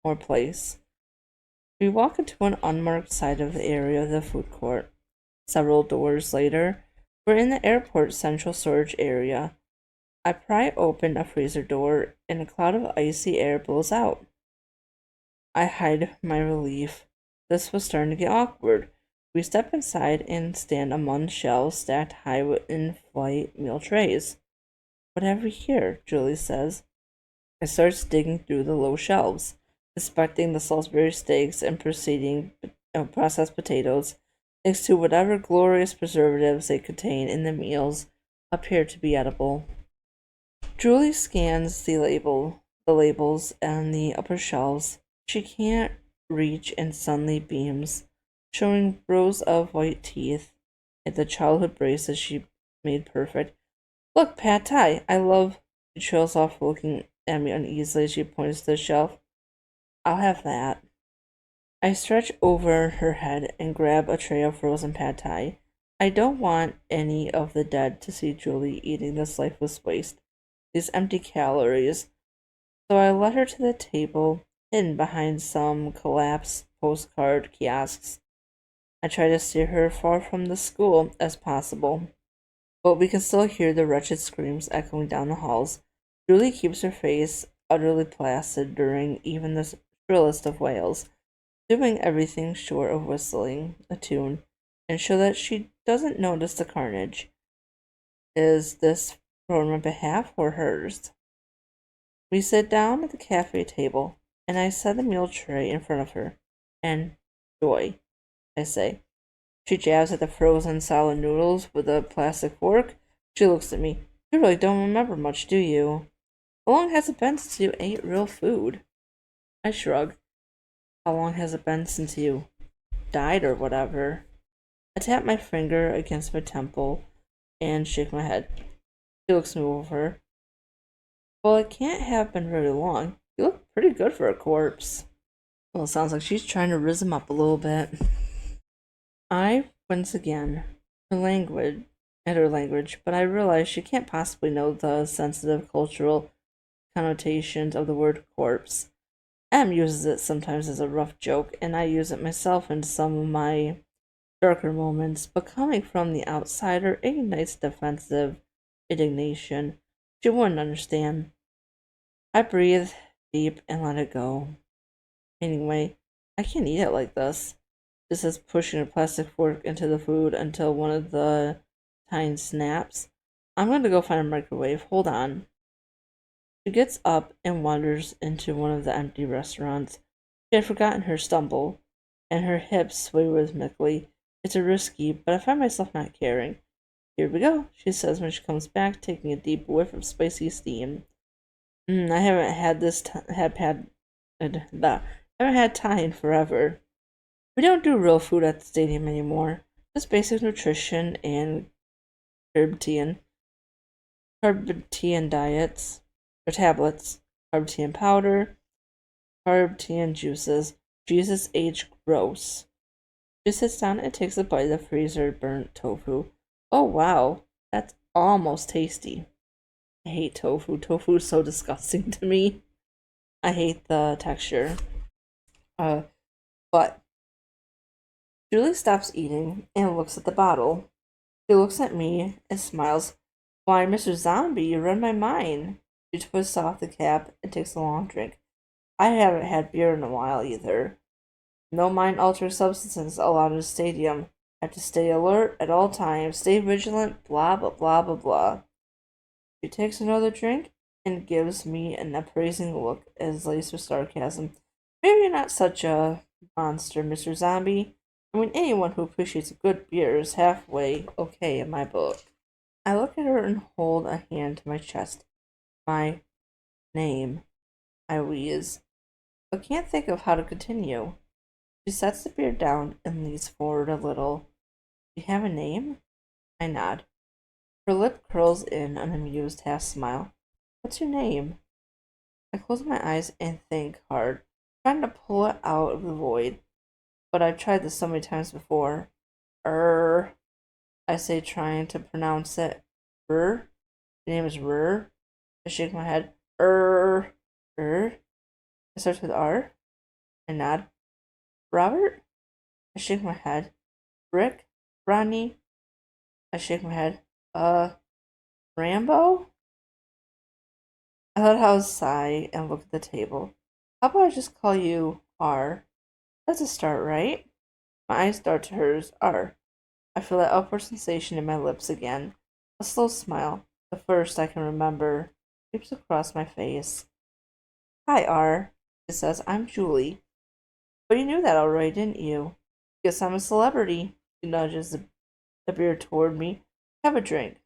more place. We walk into an unmarked side of the area of the food court. Several doors later, we're in the airport central storage area. I pry open a freezer door, and a cloud of icy air blows out. I hide my relief. This was starting to get awkward. We step inside and stand among shelves stacked high with in-flight meal trays. What have we here? Julie says. I start digging through the low shelves, inspecting the Salisbury steaks and processed potatoes, next to whatever glorious preservatives they contain in the meals appear to be edible. Julie scans the labels on the upper shelves. She can't reach and suddenly beams, showing rows of white teeth and the childhood braces she made perfect. Look, pad thai, I love. She trails off, looking at me uneasily as she points to the shelf. I'll have that. I stretch over her head and grab a tray of frozen pad thai. I don't want any of the dead to see Julie eating this lifeless waste, these empty calories. So I led her to the table, hidden behind some collapsed postcard kiosks. I try to steer her far from the school as possible, but we can still hear the wretched screams echoing down the halls. Julie keeps her face utterly placid during even the shrillest of wails, doing everything short of whistling a tune, and show that she doesn't notice the carnage. Is this for my behalf or hers? We sit down at the cafe table, and I set the meal tray in front of her. Enjoy, I say. She jabs at the frozen solid noodles with a plastic fork. She looks at me. You really don't remember much, do you? How long has it been since you ate real food? I shrug. How long has it been since you died or whatever? I tap my finger against my temple and shake my head. She looks me over. Well, it can't have been very long. You look pretty good for a corpse. Well, it sounds like she's trying to rizz him up a little bit. I wince again. Her language, but I realize she can't possibly know the sensitive cultural connotations of the word corpse. Em uses it sometimes as a rough joke, and I use it myself in some of my darker moments, but coming from the outsider ignites defensive indignation. She wouldn't understand. I breathe deep and let it go. Anyway, I can't eat it like this. This is pushing a plastic fork into the food until one of the tines snaps. I'm going to go find a microwave. Hold on. She gets up and wanders into one of the empty restaurants. She had forgotten her stumble, and her hips sway rhythmically. It's a risky, but I find myself not caring. Here we go, she says when she comes back, taking a deep whiff of spicy steam. I haven't had haven't had Thai in forever. We don't do real food at the stadium anymore. Just basic nutrition and Herbtian. Herbtian diets. Or tablets. Herbtian powder. Herbtian juices. Jesus H. Gross. She sits down and takes a bite of freezer burnt tofu. Oh wow, that's almost tasty. I hate tofu. Tofu is so disgusting to me. I hate the texture. Uh, but Julie stops eating and looks at the bottle. She looks at me and smiles. Why, Mr. Zombie, you read my mind. She twists off the cap and takes a long drink. I haven't had beer in a while either. No mind-altering substances allowed in the stadium. Have to stay alert at all times, stay vigilant, blah blah blah blah blah. She takes another drink and gives me an appraising look as laced with sarcasm. Maybe you're not such a monster, Mr. Zombie. I mean, anyone who appreciates a good beer is halfway okay in my book. I look at her and hold a hand to my chest. My name, I wheeze, but can't think of how to continue. She sets the beer down and leans forward a little. Do you have a name? I nod. Her lip curls in an amused half smile. What's your name? I close my eyes and think hard, trying to pull it out of the void. But I've tried this so many times before. I say, trying to pronounce it. Your name is I shake my head. It starts with R. I nod. Robert? I shake my head. Rick? Ronnie? I shake my head. Rambo? I let out a sigh and look at the table. How about I just call you R? That's a start, right? My eyes dart to hers. R. I feel that upward sensation in my lips again. A slow smile, the first I can remember, creeps across my face. Hi, R. It says, I'm Julie. But you knew that already, didn't you? Guess I'm a celebrity. She nudges the beer toward me. Have a drink.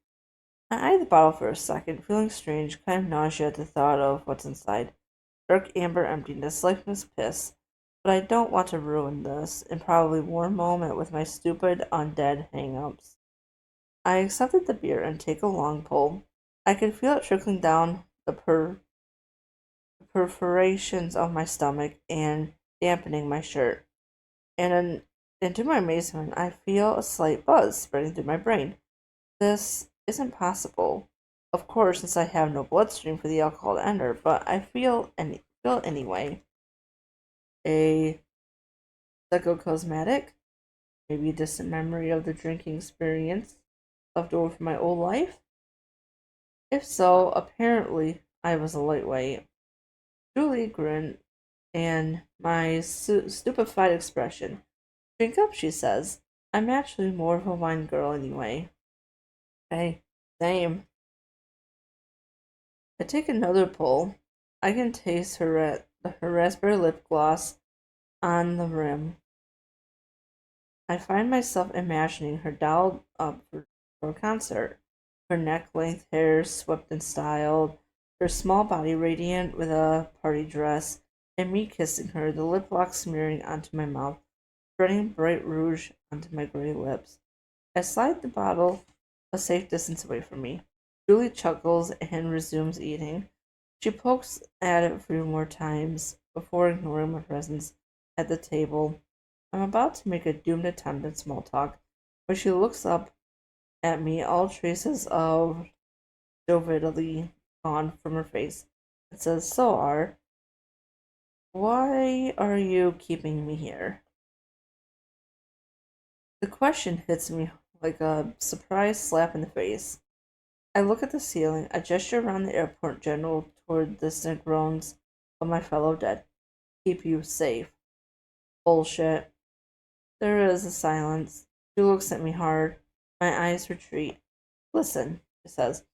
I eyed the bottle for a second, feeling strange, kind of nausea at the thought of what's inside. Dark amber emptiness, lifeless piss. But I don't want to ruin this, and probably warm moment with my stupid, undead hang-ups. I accepted the beer and take a long pull. I could feel it trickling down the perforations of my stomach and dampening my shirt. And to my amazement, I feel a slight buzz spreading through my brain. This isn't possible. Of course, since I have no bloodstream for the alcohol to enter, but I feel it anyway. A psychocosmetic, maybe a distant memory of the drinking experience left over from my old life? If so, apparently I was a lightweight. Julie grinned, and my stupefied expression. Drink up, she says. I'm actually more of a wine girl anyway. Hey, same. I take another pull. I can taste her raspberry lip gloss on the rim. I find myself imagining her dolled up for a concert. Her neck-length hair swept and styled, her small body radiant with a party dress, and me kissing her, the lip lock smearing onto my mouth, spreading bright rouge onto my gray lips. I slide the bottle a safe distance away from me. Julie chuckles and resumes eating. She pokes at it a few more times before ignoring my presence at the table. I'm about to make a doomed attempt at small talk when she looks up at me, all traces of joviality gone from her face, and says, So, R, why are you keeping me here? The question hits me like a surprise slap in the face. I look at the ceiling, I gesture around the airport general toward distant groans of my fellow dead. Keep you safe. Bullshit. There is a silence. She looks at me hard. My eyes retreat. Listen, she says.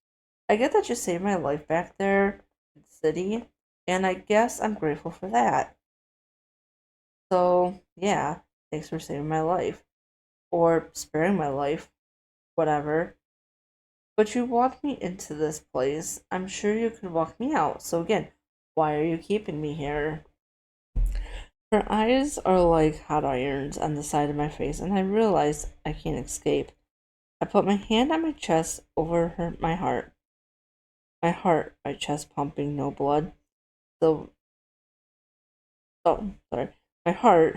I get that you saved my life back there in the city, and I guess I'm grateful for that. So, yeah, Thanks for saving my life. Or sparing my life. Whatever. But you walked me into this place. I'm sure you could walk me out. So again, why are you keeping me here? Her eyes are like hot irons on the side of my face, and I realize I can't escape. I put my hand on my chest over my heart. My chest pumping, no blood. So, oh, sorry. My heart,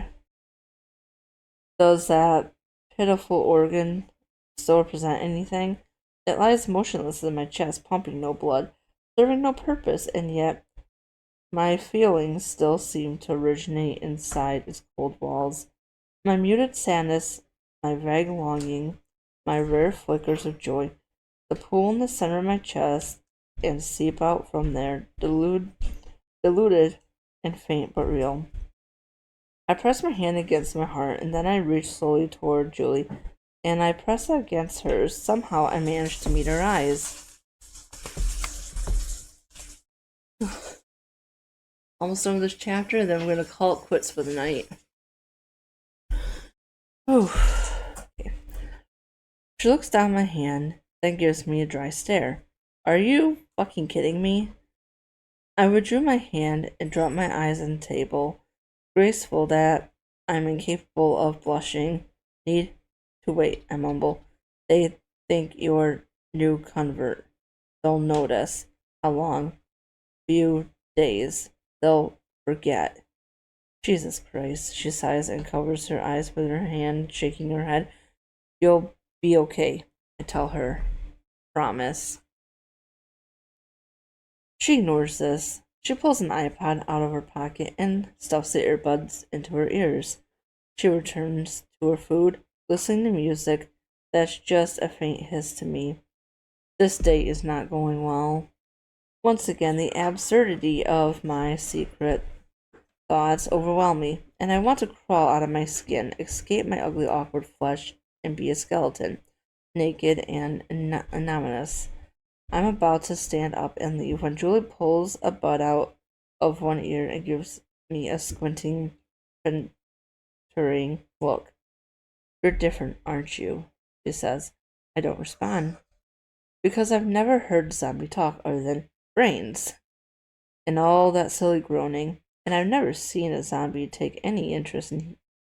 does that pitiful organ still represent anything? It lies motionless in my chest, pumping no blood, serving no purpose, and yet my feelings still seem to originate inside its cold walls. My muted sadness, my vague longing, my rare flickers of joy, the pool in the center of my chest, and seep out from there, diluted and faint but real. I press my hand against my heart, and then I reach slowly toward Julie, and I press it against hers. Somehow I manage to meet her eyes. Almost done with this chapter, and then we're going to call it quits for the night. Okay. She looks down my hand, then gives me a dry stare. Are you fucking kidding me? I withdrew my hand and dropped my eyes on the table, graceful that I'm incapable of blushing. Need to wait, I mumble. They think you're new convert. They'll notice. How long? Few days. They'll forget. Jesus Christ, she sighs and covers her eyes with her hand, shaking her head. You'll be okay, I tell her. Promise. She ignores this. She pulls an iPod out of her pocket and stuffs the earbuds into her ears. She returns to her food, listening to music that's just a faint hiss to me. This day is not going well. Once again, the absurdity of my secret thoughts overwhelm me, and I want to crawl out of my skin, escape my ugly, awkward flesh, and be a skeleton, naked and anonymous. I'm about to stand up and leave when Julie pulls a bud out of one ear and gives me a squinting, conturing look. You're different, aren't you? She says. I don't respond. Because I've never heard zombie talk other than brains and all that silly groaning, and I've never seen a zombie take any interest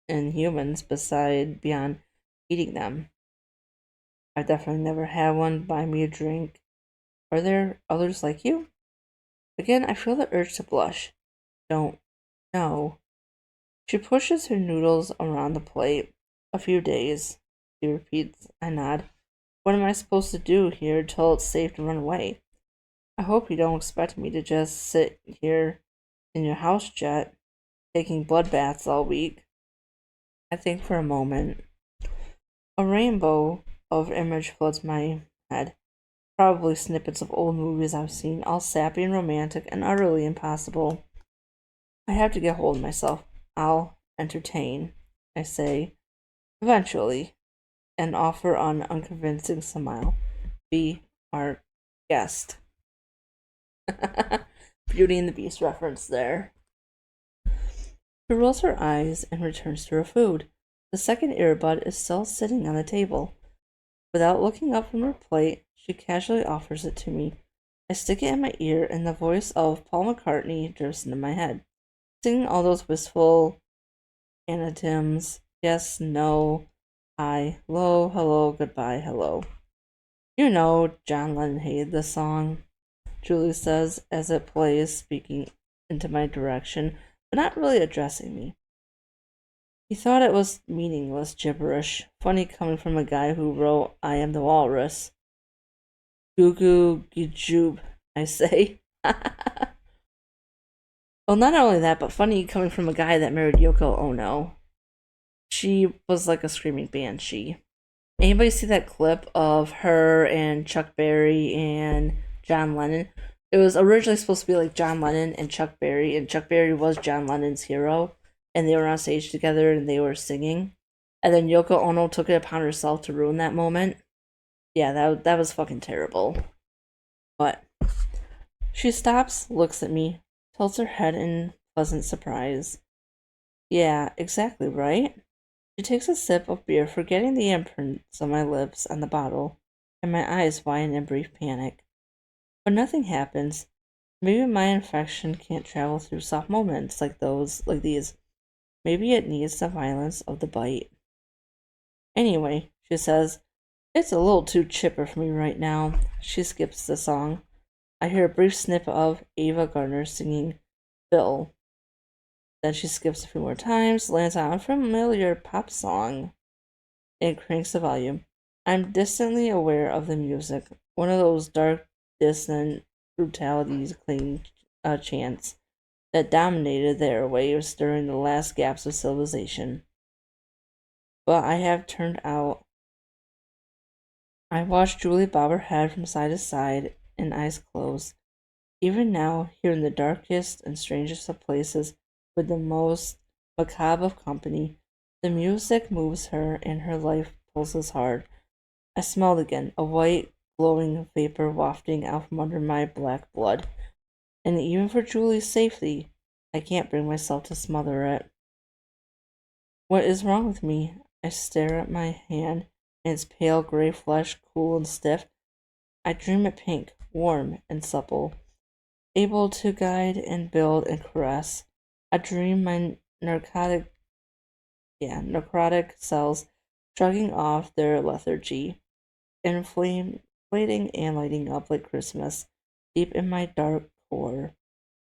in humans beyond eating them. I've definitely never had one buy me a drink. Are there others like you? Again, I feel the urge to blush. Don't know. She pushes her noodles around the plate. A few days, she repeats. I nod. What am I supposed to do here till it's safe to run away? I hope you don't expect me to just sit here in your house jet, taking blood baths all week. I think for a moment. A rainbow of image floods my head. Probably snippets of old movies I've seen, all sappy and romantic and utterly impossible. I have to get hold of myself. I'll entertain, I say, eventually, and offer an unconvincing smile. Be our guest. Beauty and the Beast reference there. She rolls her eyes and returns to her food. The second earbud is still sitting on the table. Without looking up from her plate, she casually offers it to me. I stick it in my ear, and the voice of Paul McCartney drifts into my head, singing all those wistful anthems. Yes, no, hi, low, hello, goodbye, hello. You know, John Lennon hated this song, Julie says as it plays, speaking into my direction, but not really addressing me. He thought it was meaningless gibberish, funny coming from a guy who wrote I Am the Walrus. Goo goo gijoob, I say. Well, not only that, but funny coming from a guy that married Yoko Ono. She was like a screaming banshee. Anybody see that clip of her and Chuck Berry and John Lennon? It was originally supposed to be like John Lennon and Chuck Berry was John Lennon's hero, and they were on stage together and they were singing. And then Yoko Ono took it upon herself to ruin that moment. Yeah, that was fucking terrible. But she stops, looks at me, tilts her head in pleasant surprise. Yeah, exactly right. She takes a sip of beer, forgetting the imprints on my lips on the bottle, and my eyes widen in brief panic. But nothing happens. Maybe my infection can't travel through soft moments like these. Maybe it needs the violence of the bite. Anyway, she says, it's a little too chipper for me right now. She skips the song. I hear a brief snip of Ava Gardner singing Bill. Then she skips a few more times, lands on a familiar pop song, and cranks the volume. I'm distantly aware of the music, one of those dark, dissonant brutalities clinging chants that dominated the airwaves during the last gaps of civilization. But I have turned out. I watched Julie bob her head from side to side and eyes closed. Even now, here in the darkest and strangest of places, with the most macabre of company, the music moves her and her life pulses hard. I smelled again, a white, glowing vapor wafting out from under my black blood. And even for Julie's safety, I can't bring myself to smother it. What is wrong with me? I stare at my hand and its pale gray flesh, cool and stiff. I dream it pink, warm and supple, able to guide and build and caress. I dream my necrotic cells shrugging off their lethargy, inflating and lighting up like Christmas, deep in my dark core.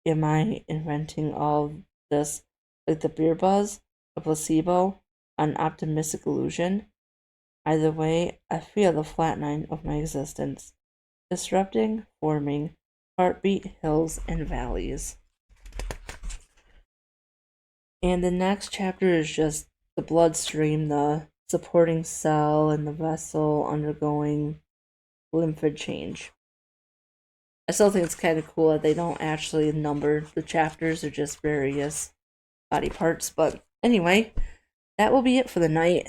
Am I inventing all this like the beer buzz, a placebo, an optimistic illusion? Either way, I feel the flatline of my existence, disrupting, forming, heartbeat hills and valleys. And the next chapter is just the bloodstream, the supporting cell, and the vessel undergoing lymphoid change. I still think it's kind of cool that they don't actually number the chapters, they're just various body parts. But anyway, that will be it for the night.